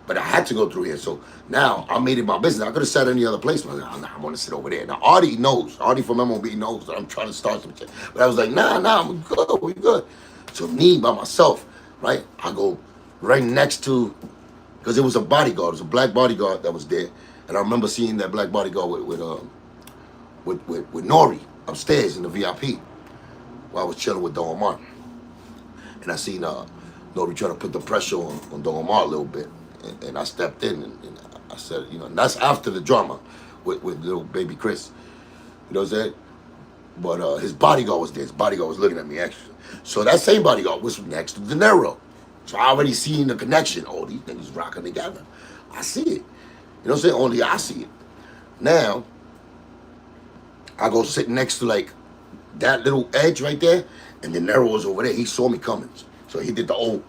but I had to go through here. So now I made it my business. I could have sat any other place, but I want to sit over there. Now Artie knows. Artie from MOB knows that I'm trying to start some shit. But I was like, nah, I'm good. We good. So me by myself, right? I go right next to, because it was a bodyguard. It was a black bodyguard that was there. And I remember seeing that black bodyguard with Nori upstairs in the VIP while I was chilling with Don Omar. And I seen Nori trying to put the pressure on Don Omar a little bit. And I stepped in and I said, you know, and that's after the drama with little baby Chris. You know what I'm saying? But his bodyguard was there. His bodyguard was looking at me actually. So that same bodyguard was next to De Niro. So I already seen the connection. Oh, these niggas rocking together. I see it. You know what I'm saying? Only I see it. Now, I go sit next to like that little edge right there, and De Niro was over there. He saw me coming. So he did the old,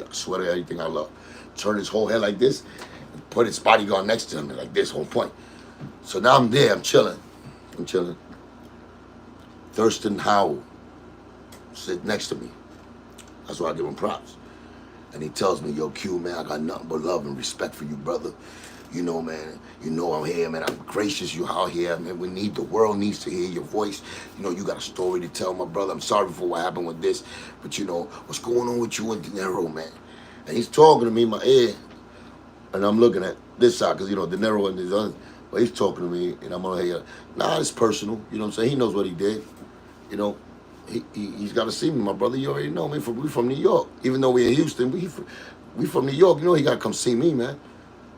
sweater, everything I love. Turn his whole head like this, and put his bodyguard next to him like this whole point. So now I'm there, I'm chilling. Thurston Howell sit next to me. That's why I give him props. And he tells me, yo, Q, man, I got nothing but love and respect for you, brother. You know, man, you know I'm here, man. I'm gracious you out here, man. The world needs to hear your voice. You know, you got a story to tell, my brother. I'm sorry for what happened with this. But, you know, what's going on with you and De Niro, man? And he's talking to me in my ear. And I'm looking at this side, because, you know, De Niro and his other. But he's talking to me, and I'm on here. Nah, it's personal. You know what I'm saying? He knows what he did. You know, he's got to see me, my brother. You already know me. We from New York. Even though we're in Houston, we from New York. You know, he got to come see me, man.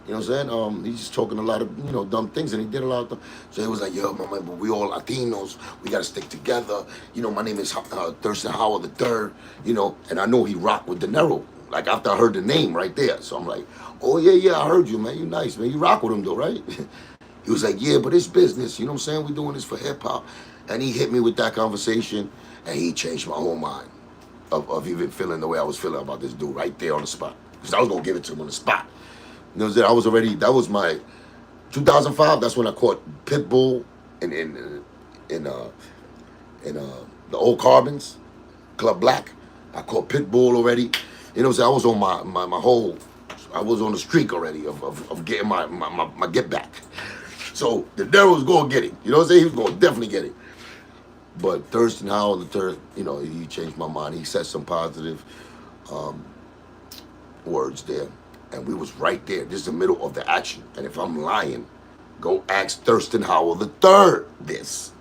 You know what I'm saying? He's talking a lot of, you know, dumb things, and he did a lot of them. So he was like, yo, my man, but we all Latinos. We got to stick together. You know, my name is Thurston Howell III, you know, and I know he rocked with De Niro. Like, after I heard the name right there. So I'm like, oh, yeah, I heard you, man. You nice, man. You rock with him, though, right? He was like, yeah, but it's business. You know what I'm saying? We're doing this for hip-hop. And he hit me with that conversation, and he changed my whole mind of even feeling the way I was feeling about this dude right there on the spot. Because I was going to give it to him on the spot. You know what I'm saying? That was my 2005. That's when I caught Pitbull in the old Carbons, Club Black. I caught Pitbull already. You know what I'm saying? I was on my whole, I was on the streak already of getting my get back. So the devil was going to get him. You know what I'm saying? He was going to definitely get him. But Thurston Howell III, you know, he changed my mind. He said some positive words there. And we was right there. This is the middle of the action. And if I'm lying, go ask Thurston Howell III this.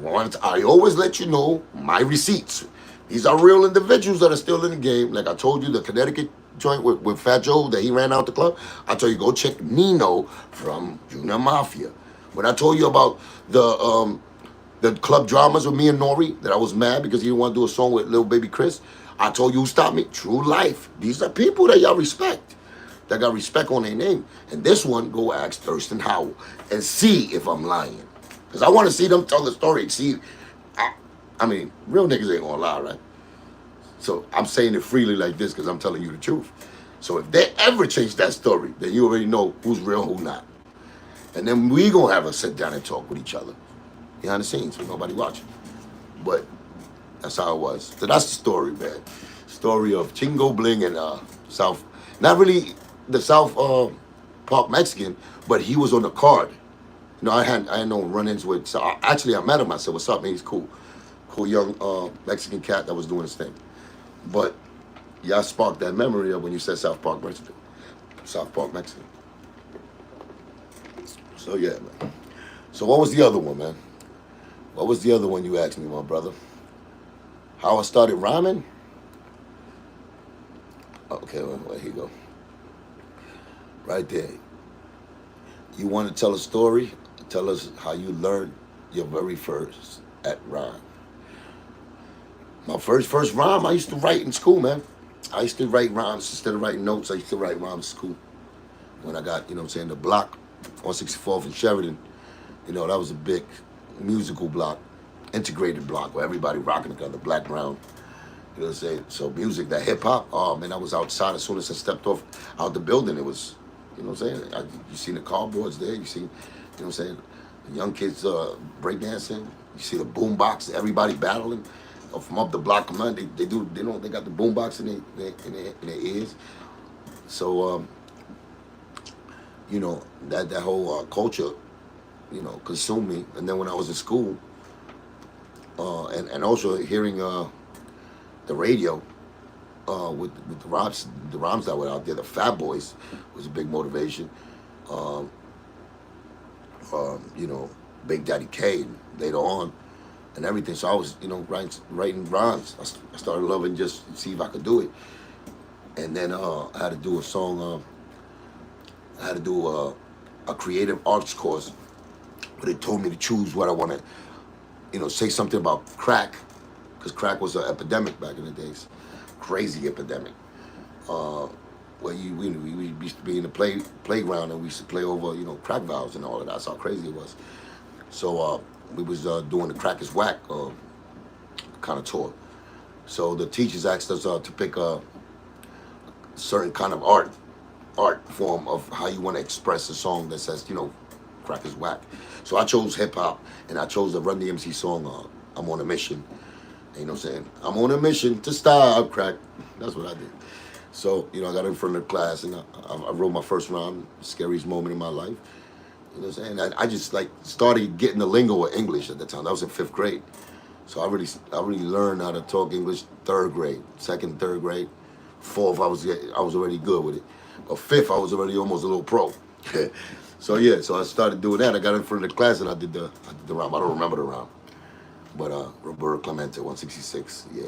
I always let you know my receipts. These are real individuals that are still in the game. Like I told you, the Connecticut joint with Fat Joe that he ran out the club. I told you, go check Nino from Junior Mafia. When I told you about the club dramas with me and Nori, that I was mad because he didn't want to do a song with little baby Chris, I told you who stopped me. True Life. These are people that y'all respect. That got respect on their name. And this one, go ask Thurston Howell and see if I'm lying. Because I want to see them tell the story and see. I mean, real niggas ain't gonna lie, right? So I'm saying it freely like this because I'm telling you the truth. So if they ever change that story, then you already know who's real, who not. And then we gonna have a sit down and talk with each other behind the scenes with nobody watching. But that's how it was. So that's the story, man. Story of Chingo Bling and South, not really the South Park Mexican, but he was on the card. You know, I had no run-ins with. So actually, I met him. I said, "What's up, man? He's cool, cool young Mexican cat that was doing his thing." But y'all sparked that memory of when you said South Park Mexican. South Park Mexican. So yeah, man. So what was the other one, man? What was the other one you asked me, my brother? How I started rhyming? Okay, well, here you go. Right there. You want to tell a story? Tell us how you learned your very first at rhyme. My first rhyme I used to write in school, man. I used to write rhymes instead of writing notes. I used to write rhymes in school. When I got, you know what I'm saying, the block on 64th and Sheridan, you know, that was a big musical block, integrated block where everybody rocking together, black, brown. You know what I'm saying? So music, that hip hop, oh man, I was outside as soon as I stepped off out the building. It was, you know what I'm saying? You seen the cardboards there, you see, you know what I'm saying? The young kids breakdancing. You see the boom box, everybody battling. From up the block, come on, they got the boom box in their ears. So you know, that whole culture, you know, consumed me. And then when I was in school, and also hearing the radio with the rhymes that were out there, the Fat Boys was a big motivation. You know, Big Daddy Kane later on and everything. So I was, you know, writing rhymes. I started loving just to see if I could do it. And then I had to do a song. I had to do a creative arts course, but they told me to choose what I wanted. You know, say something about crack, because crack was an epidemic back in the days, crazy epidemic. Where we used to be in the playground and we used to play over, you know, crack valves and all of that. That's how crazy it was. So we was doing the Crack is Whack kind of tour. So the teachers asked us to pick a certain kind of art form of how you want to express a song that says, you know, crack is whack. So I chose hip hop and I chose the Run DMC song, I'm on a mission. And you know what I'm saying? I'm on a mission to stop crack. That's what I did. So, you know, I got in front of the class and I wrote my first rhyme, scariest moment in my life. You know what I'm saying? I just like started getting the lingo of English at the time. That was in 5th grade. So I really learned how to talk English 3rd grade, 2nd, 3rd grade. 4th, I was already good with it. But 5th, I was already almost a little pro. So yeah, so I started doing that. I got in front of the class and I did the rhyme. I don't remember the rhyme. But Roberto Clemente, 166, yeah.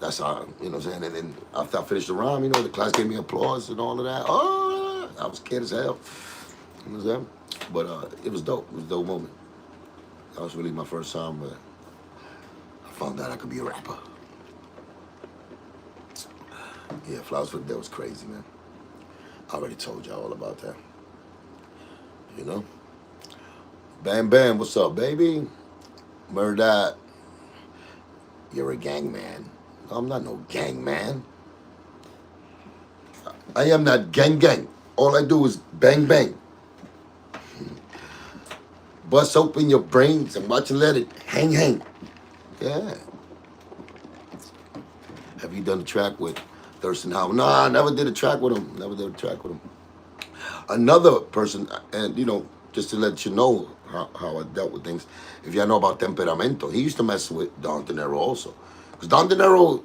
That's how, you know what I'm saying? And then after I finished the rhyme, you know, the class gave me applause and all of that. Oh, I was scared as hell. You know what I'm saying? But it was dope. It was a dope moment. That was really my first time where I found out I could be a rapper. Yeah, Flowers for the Dead was crazy, man. I already told y'all all about that. You know? Bam Bam, what's up, baby? Murder. You're a gang man. No, I'm not no gang man. I am not gang. All I do is bang bang. Bust open your brains and watch and let it hang. Yeah. Have you done a track with Thurston Howell? No, I never did a track with him. Another person, and you know, just to let you know how I dealt with things, if y'all know about Temperamento, he used to mess with Don Diero also. Because Don Diero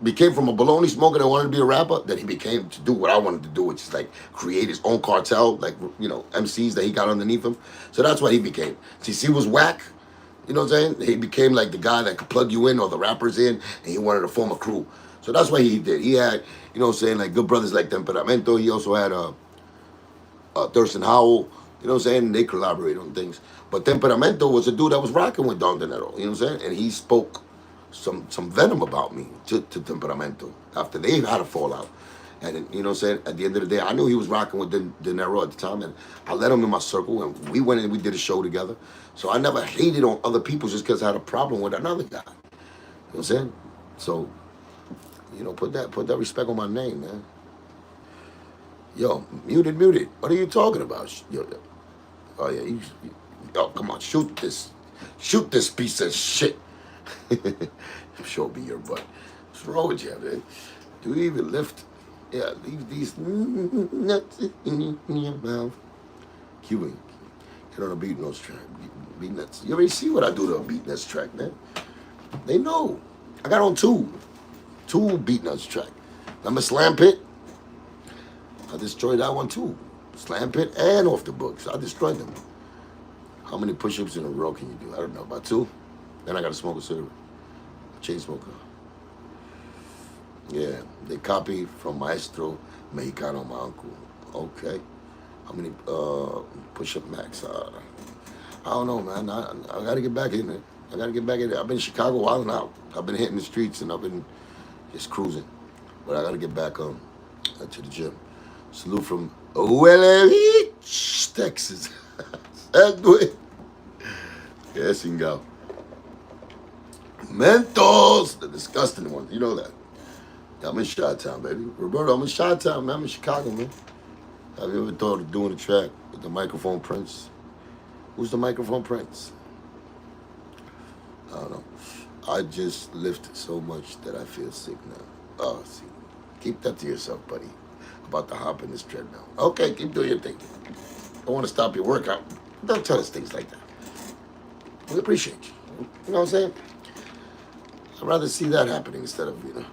became from a baloney smoker that wanted to be a rapper, that he became to do what I wanted to do, which is like create his own cartel, like, you know, MCs that he got underneath him. So that's what he became. CC was whack, you know what I'm saying? He became like the guy that could plug you in or the rappers in, and he wanted to form a crew. So that's what he did. He had, you know what I'm saying, like good brothers like Temperamento. He also had Thurston Howell, you know what I'm saying? They collaborate on things. But Temperamento was a dude that was rocking with Don Diero, you know what I'm saying? And he spoke some venom about me to Temperamento after they had a fallout. And you know what I'm saying? At the end of the day, I knew he was rocking with De Niro at the time, and I let him in my circle, and we went and we did a show together. So I never hated on other people just because I had a problem with another guy. You know what I'm saying? So, you know, put that respect on my name, man. Yo, muted. What are you talking about? Yo, oh yeah, oh come on, shoot this piece of shit. I'm sure it'll be your butt. What's wrong with you, man? Do you even lift? Yeah, leave these nuts in your mouth. Cuban, get on a beat nuts track. Beat nuts. You already see what I do to a beat nuts track, man. They know. I got on two beat nuts track. Remember Slam Pit? I destroyed that one too. Slam Pit and Off the Books. I destroyed them. How many push-ups in a row can you do? I don't know, about 2. Then I got to smoke a cigarette. Chain smoker. Yeah, they copy from Maestro Mexicano, my uncle. Okay. How many push-up max? I don't know, man. I got to get back in there. I've been in Chicago wilding out. I've been hitting the streets and I've been just cruising. But I got to get back to the gym. Salute from Unreleased, Texas. Edwin. Yeah, Chingo. Mentos, the disgusting ones. You know that. I'm in Chi-Town, baby. Roberto, I'm in Chi-Town, man. I'm in Chicago, man. Have you ever thought of doing a track with the Microphone Prince? Who's the Microphone Prince? I don't know. I just lifted so much that I feel sick now. Oh, see. Keep that to yourself, buddy. About to hop in this treadmill. Okay, keep doing your thing. Don't want to stop your workout. Don't tell us things like that. We appreciate you. You know what I'm saying? I'd rather see that happening instead of,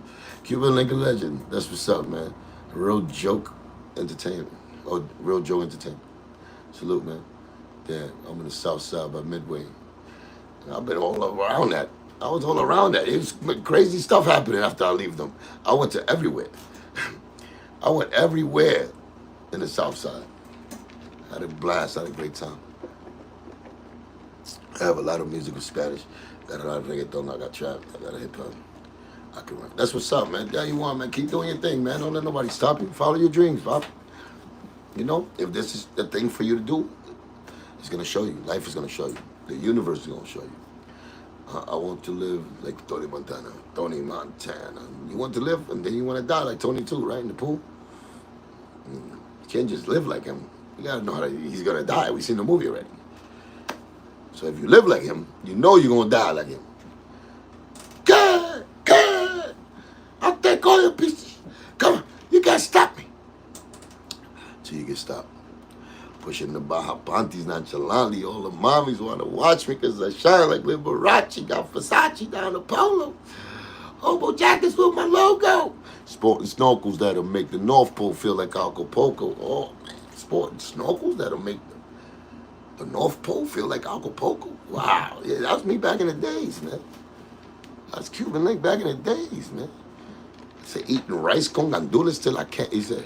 Cuban Link legend. That's what's up, man. Real joke entertainment. Oh, real Joe entertainment. Salute, man. Yeah, I'm in the South Side by Midway. And I've been all around that. I was all around that. It was crazy stuff happening after I leave them. I went to everywhere. I went everywhere in the South Side. Had a blast, had a great time. I have a lot of music in Spanish. Got a lot of reggaeton, I got trap, I got a hip hop. I can rap. That's what's up, man. Yeah, you want, man. Keep doing your thing, man. Don't let nobody stop you. Follow your dreams, Bob. You know, if this is the thing for you to do, it's going to show you. Life is going to show you. The universe is going to show you. I want to live like Tony Montana. You want to live, and then you want to die like Tony too, right? In the pool. You can't just live like him. You got to know he's going to die. We've seen the movie already. So if you live like him, you know you're going to die like him. God! I'll take all your pieces. Come on, you got to stop me. So you get stopped. Pushing the Baja Panties nonchalantly. All the mommies want to watch me because I shine like Liberace. Got Versace down the polo. Hobo jackets with my logo. Sporting snorkels that'll make the North Pole feel like Acapulco. Oh, man. Sporting snorkels that'll make the North Pole feel like Acapulco. Wow. Yeah, that was me back in the days, man. That's Cuban Link back in the days, man. He said, eating rice con gandules till I can't. He said,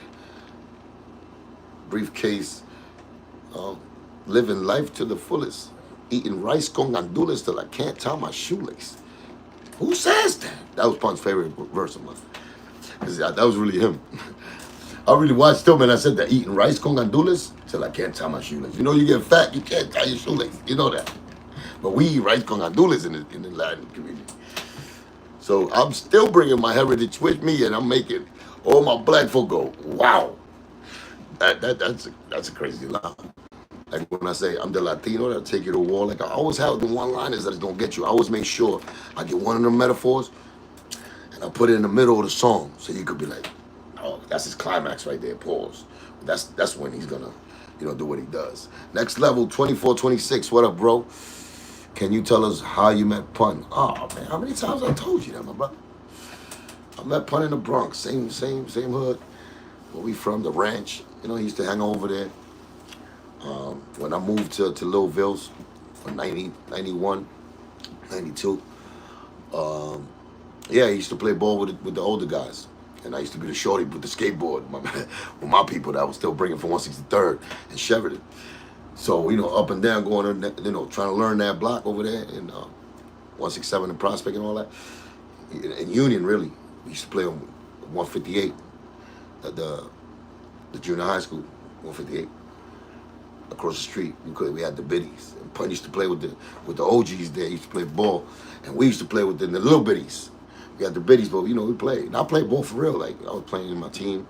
briefcase, living life to the fullest. Eating rice con gandules till I can't tie my shoelace. Who says that? That was Punk's favorite verse of mine. That was really him. I really watched him and I said that, eating rice con gandules till I can't tie my shoelace. You know, you get fat, you can't tie your shoelace. You know that. But we eat rice con gandules in the Latin community. So I'm still bringing my heritage with me, and I'm making all my black folk go, wow. That's a crazy line. Like when I say I'm the Latino that'll take you to war, like I always have the one-liners that's gonna get you. I always make sure I get one of the metaphors and I put it in the middle of the song, so you could be like, oh, that's his climax right there. Pause. That's when he's gonna, do what he does. Next level, 2426. What up, bro? Can you tell us how you met Pun? Oh man, how many times I told you that, my brother? I met Pun in the Bronx, same hood. Where we from, the ranch. He used to hang over there. When I moved to Little Villes in 90, 91, 92, yeah, he used to play ball with the older guys. And I used to be the shorty with the skateboard with my people that was still bringing from 163rd and Sheridan. So, up and down going, trying to learn that block over there in 167 and Prospect and all that. in Union, really. We used to play on 158 at the junior high school, 158. Across the street, because we had the biddies. And Pun used to play with the OGs there. He used to play ball, and we used to play with the little biddies. We had the biddies, but you know we played. And I played ball for real. Like I was playing in my team,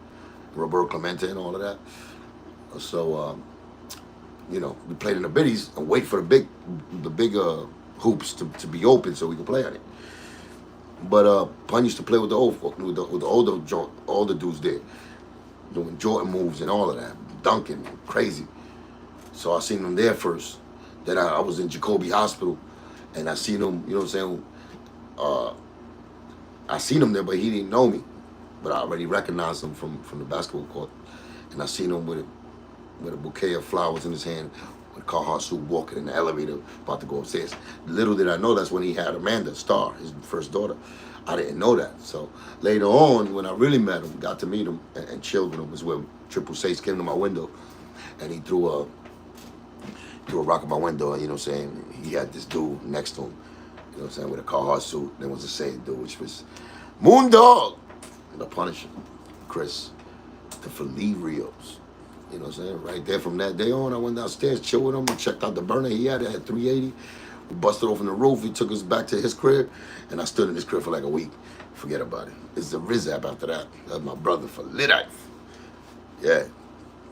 Roberto Clemente and all of that. So you know we played in the biddies and wait for the big hoops to be open so we could play on it. But Pun used to play with the older dudes there, doing Jordan moves and all of that, dunking, crazy. So I seen him there first. Then I was in Jacoby Hospital, and I seen him. You know what I'm saying? I seen him there, but he didn't know me. But I already recognized him from the basketball court, and I seen him with a bouquet of flowers in his hand, with a Carhartt suit, walking in the elevator, about to go upstairs. Little did I know that's when he had Amanda Starr, his first daughter. I didn't know that. So later on, when I really met him, got to meet him and chilled with him, was when Triple Six came to my window, and he threw a rock at my window, and you know what I'm saying, he had this dude next to him, you know what I'm saying, with a Carhartt suit. There was the same dude, which was Moondog, the Punisher, Chris, the Felirios. You know what I'm saying? Right there from that day on, I went downstairs, chilled with him, and checked out the burner he had. It had 380. We busted open the roof. He took us back to his crib, and I stood in his crib for like a week. Forget about it. It's the Rizap after that. That's my brother for lit life. Yeah.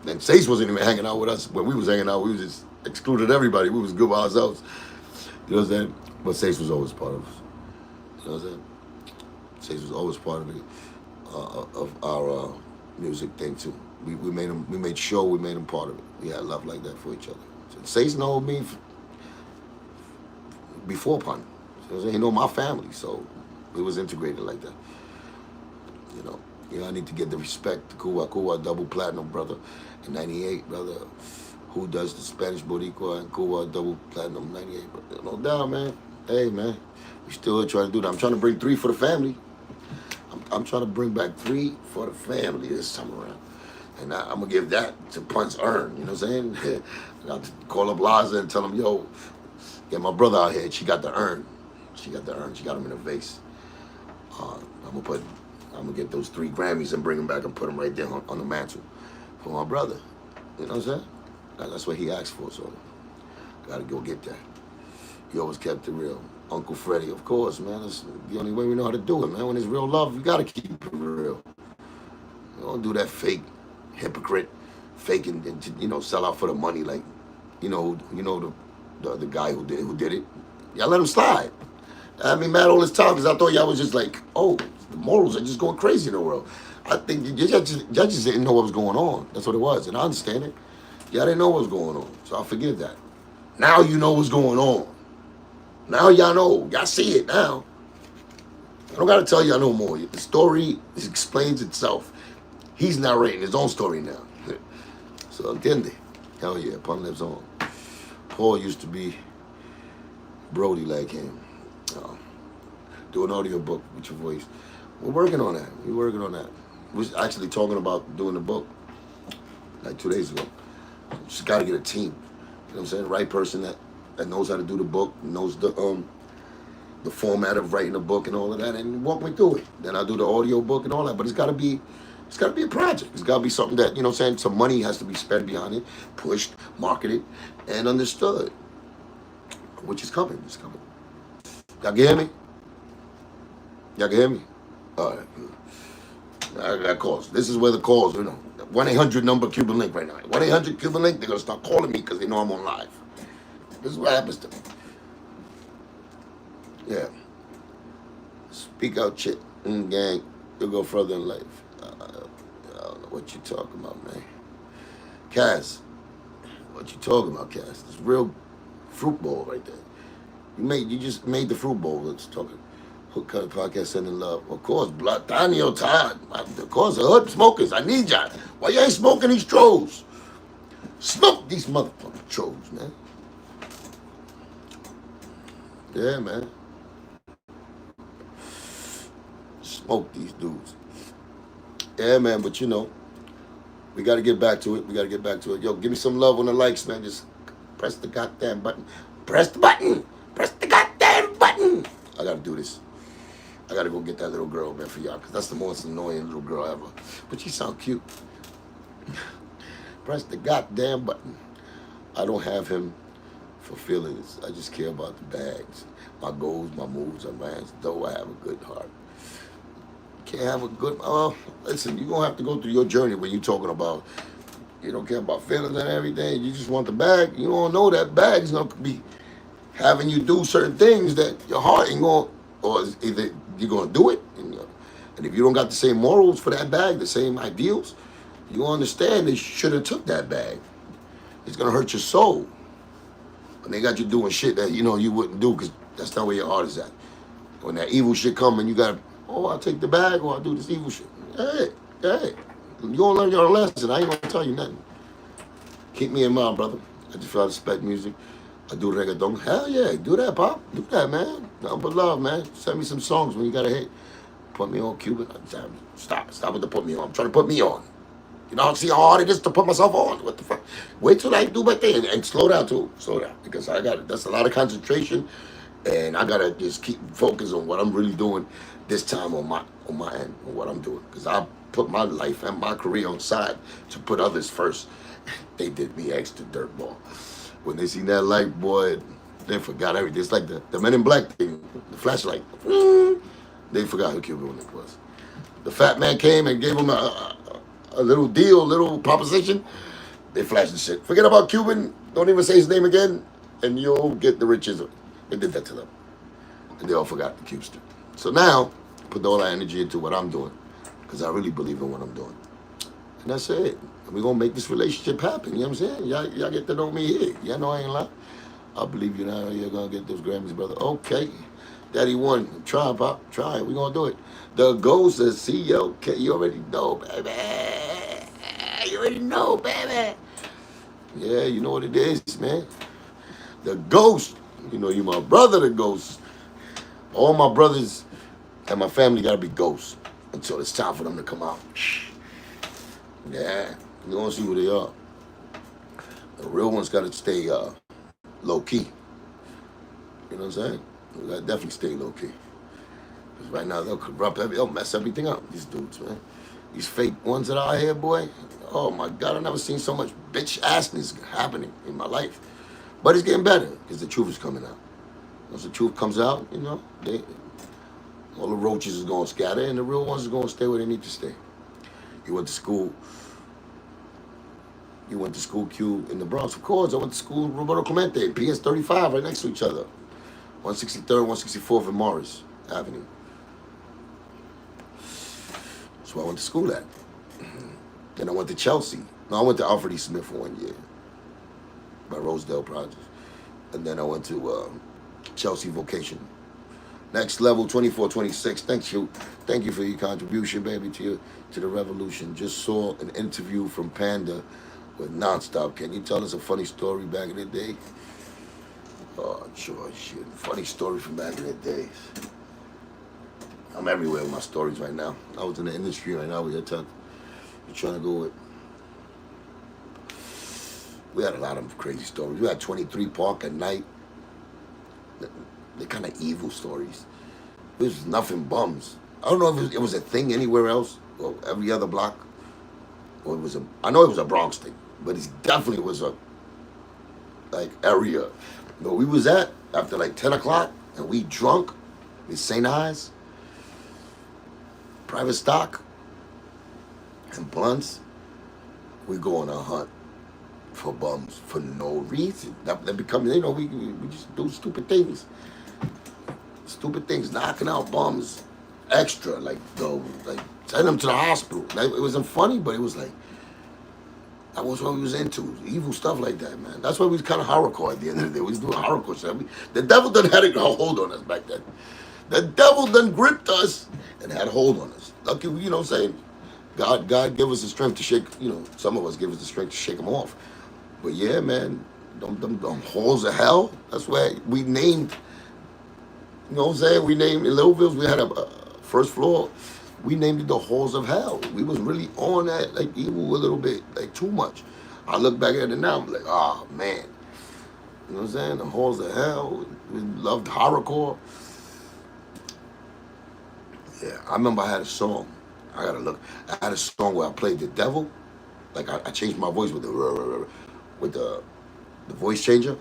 Then Sace wasn't even hanging out with us. When we was hanging out, we was just excluded everybody. We was good by ourselves. You know what I'm saying? But Sace was always part of us. You know what I'm saying? Sace was always part of our music thing too. We made sure we made him part of it. We had love like that for each other. So Sace know me before Pun. You know what I'm saying? He know my family, so it was integrated like that. You know, I need to get the respect to Cuba double platinum, brother, in 98, brother. Who does the Spanish Boricua and Cuba double platinum 98, brother. No doubt, man. Hey, man, we still trying to do that. I'm trying to bring 3 for the family. I'm trying to bring back 3 for the family this time around. And I'm going to give that to Pun's Earn, you know what I'm saying? I got to call up Liza and tell him, yo, get my brother out here. She got the urn. She got him in a vase. I'm gonna get those 3 Grammys and bring them back and put them right there on the mantle for my brother. You know what I'm saying? That's what he asked for, so gotta go get that. He always kept it real. Uncle Freddie, of course, man. That's the only way we know how to do it, man. When it's real love, you gotta keep it real. You don't do that fake hypocrite, faking, you know, sell out for the money like, you know the guy who did it. Y'all let him slide. I mean, mad all this time because I thought y'all was just like, oh, the morals are just going crazy in the world. I think the judges didn't know what was going on. That's what it was, and I understand it. Y'all didn't know what was going on, so I forgive that. Now you know what's going on. Now y'all know. Y'all see it now. I don't got to tell y'all no more. The story explains itself. He's narrating his own story now. So, entiende? Hell yeah, Pun lives on. Paul used to be Brody like him. Do an audio book with your voice. We're working on that. We're actually talking about doing the book like 2 days ago. Just got to get a team. You know what I'm saying? The right person that knows how to do the book, knows the format of writing a book and all of that, and walk me through it. Then I'll do the audio book and all that. But it's got to be a project. It's got to be something that, you know what I'm saying, some money has to be spent behind it, pushed, marketed, and understood. Which is coming. It's coming. Y'all can hear me? Y'all can hear me? All right, good. I got calls. This is where the calls, you know. 1-800 number Cuban Link right now. 1-800 Cuban Link, they're going to start calling me because they know I'm on live. This is what happens to me. Yeah. Speak out, shit. Gang. You'll go further in life. I don't know what you talking about, man. Cass. What you talking about, Cass? It's real fruit bowl right there. You just made the fruit bowl. Let's talk. Hook Cut Podcast, Sending Love. Of course, Blood Daniel Todd. Of course, the hood smokers. I need y'all. Why you ain't smoking these trolls? Smoke these motherfucking trolls, man. Yeah, man. Smoke these dudes. Yeah, man, but you know, we got to get back to it. Yo, give me some love on the likes, man. Just press the goddamn button. Press the button. Press the goddamn button. I got to do this. I gotta go get that little girl, man, for y'all, because that's the most annoying little girl ever. But she sound cute. Press the goddamn button. I don't have him for feelings. I just care about the bags. My goals, my moves, and plans, though I have a good heart. Can't have a good, listen, you're going to have to go through your journey when you're talking about, you don't care about feelings and everything. You just want the bag. You don't know that bag's going to be having you do certain things that your heart ain't going, or either you're going to do it, and if you don't got the same morals for that bag, the same ideals, you understand they should have took that bag. It's going to hurt your soul. And they got you doing shit that, you wouldn't do because that's not where your heart is at. When that evil shit come and you got, I'll take the bag or I'll do this evil shit. Hey, you gonna learn your lesson. I ain't gonna tell you nothing. Keep me in mind, brother. I just feel I respect music. I do reggaeton. Hell yeah, do that, Pop. Do that, man. Nothing but love, man. Send me some songs when you got a hit. Put me on, Cuban. Stop with the put me on. I'm trying to put me on. See how hard it is to put myself on. What the fuck? Wait till I do my thing and slow down too. Slow down, because I got it. That's a lot of concentration, and I gotta just keep focused on what I'm really doing this time on my end, on what I'm doing. Because I put my life and my career on side to put others first. They did me extra dirtball. When they seen that light, boy, they forgot everything. It's like the Men in Black thing, the flashlight. They forgot who Cuban Link was. The fat man came and gave him a little deal, little proposition. They flashed the shit. Forget about Cuban. Don't even say his name again, and you'll get the riches. They did that to them, and they all forgot the Cubester. So now, put all that energy into what I'm doing, because I really believe in what I'm doing, and that's it. And we're gonna make this relationship happen. You know what I'm saying? Y'all get to know me here. Y'all know I ain't lying. I believe you now. You're gonna get those Grammys, brother. Okay, Daddy won. Try, Pop. Try it. We're gonna do it. The ghost says, see, yo, you already know, baby. You already know, baby. Yeah, you know what it is, man. The ghost. You know, you my brother, the ghost. All my brothers and my family gotta be ghosts until it's time for them to come out. Yeah, you gonna see who they are. The real ones gotta stay low key. You know what I'm saying? We gotta definitely stay low key. Because right now they'll mess everything up, these dudes, man. These fake ones that are out here, boy. Oh my God, I've never seen so much bitch assness happening in my life. But it's getting better because the truth is coming out. Once the truth comes out, all the roaches is gonna scatter and the real ones is gonna stay where they need to stay. You went to school, Q, in the Bronx. Of course, I went to school Roberto Clemente, PS 35, right next to each other. 163rd, 164th and Morris Avenue. That's where I went to school at. Then I went to Chelsea. No, I went to Alfred E. Smith for 1 year. By Rosedale Project. And then I went to Chelsea Vocation. Next level, 2426. Thank you for your contribution, baby, to the revolution. Just saw an interview from Panda with Nonstop. Can you tell us a funny story back in the day? Oh, sure, shit. Funny story from back in the days. I'm everywhere with my stories right now. I was in the industry right now. You're trying to go with. We had a lot of crazy stories. We had 23 Park at night. They're kind of evil stories. It was nothing bums. I don't know if it was a thing anywhere else, or every other block, or I know it was a Bronx thing, but it definitely was a, area. Where we was at after 10 o'clock, and we drunk in St. Ives, private stock, and blunts, we go on a hunt for bums for no reason. That become, we just do stupid things. Stupid things, knocking out bums extra, send them to the hospital. It wasn't funny, but it was that was what we was into. Evil stuff like that, man. That's why we was kind of horrorcore at the end of the day. We was doing horrorcore stuff. The devil done had a hold on us back then. The devil done gripped us and had a hold on us. Lucky, you know what I'm saying? God give us the strength to shake, some of us give us the strength to shake them off. But yeah, man, them halls of hell, that's where we named, you know what I'm saying? We named, in Littlevilles, we had a first floor, we named it the halls of hell. We was really on that, evil a little bit, too much. I look back at it now, I'm like, oh, man. You know what I'm saying? The halls of hell, we loved horrorcore. Yeah, I remember I had a song. I gotta look. I had a song where I played the devil. Like I changed my voice with the voice changer,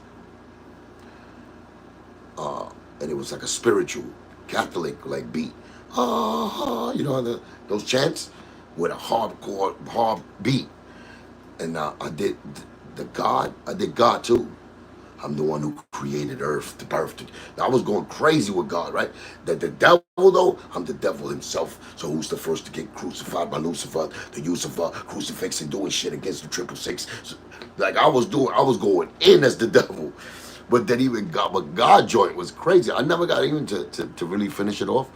and it was like a spiritual Catholic like beat. You know those chants with a hard beat. And I did the God. I did God too. I'm the one who created earth, the birth. I was going crazy with God, right? The devil, though, I'm the devil himself. So who's the first to get crucified by Lucifer, the use of crucifix and doing shit against the 666? So, like I was going in as the devil. But then even God joint was crazy. I never got even to really finish it off.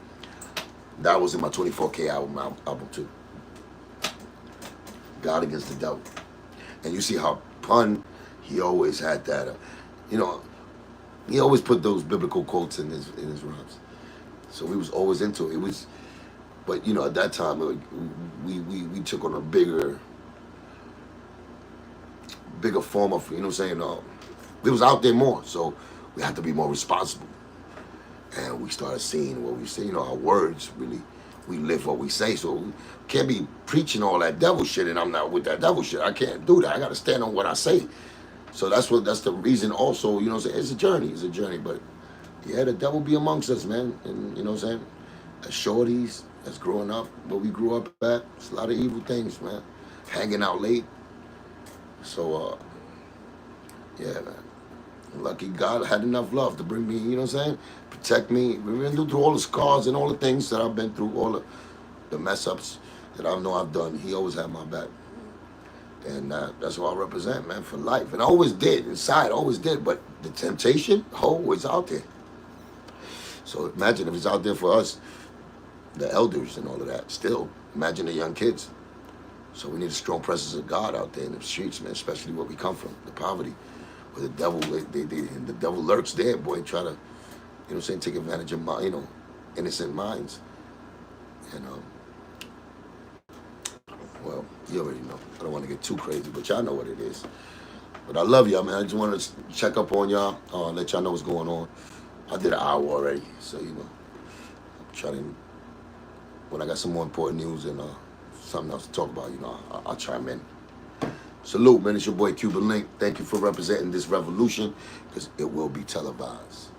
That was in my 24K album too. God against the devil. And you see how he always had that, you know, he always put those biblical quotes in his rhymes. So we was always into it. It was, but at that time we took on a bigger form of, what I'm saying, it was out there more. So we had to be more responsible. And we started seeing what we say, our words really, we live what we say. So we can't be preaching all that devil shit and I'm not with that devil shit. I can't do that. I got to stand on what I say. So that's the reason also, what I'm saying, it's a journey, but yeah, the devil be amongst us, man. And what I'm saying, as shorties, as growing up, where we grew up at, it's a lot of evil things, man. Hanging out late. So, yeah, man. Lucky God had enough love to bring me, what I'm saying, protect me. We've been through all the scars and all the things that I've been through, all the mess ups that I know I've done. He always had my back. And that's what I represent, man, for life. And I always did, inside, always did. But the temptation, always out there. So imagine if it's out there for us, the elders and all of that, still. Imagine the young kids. So we need a strong presence of God out there in the streets, man, especially where we come from, the poverty. Where the devil, the devil lurks there, boy, try to, take advantage of my, innocent minds. And, well, you already know. I don't want to get too crazy, but y'all know what it is. But I love y'all, man. I just wanted to check up on y'all, let y'all know what's going on. I did an hour already, so, I'm trying, when I got some more important news and something else to talk about, I'll chime in. Salute, man. It's your boy Cuban Link. Thank you for representing this revolution, because it will be televised.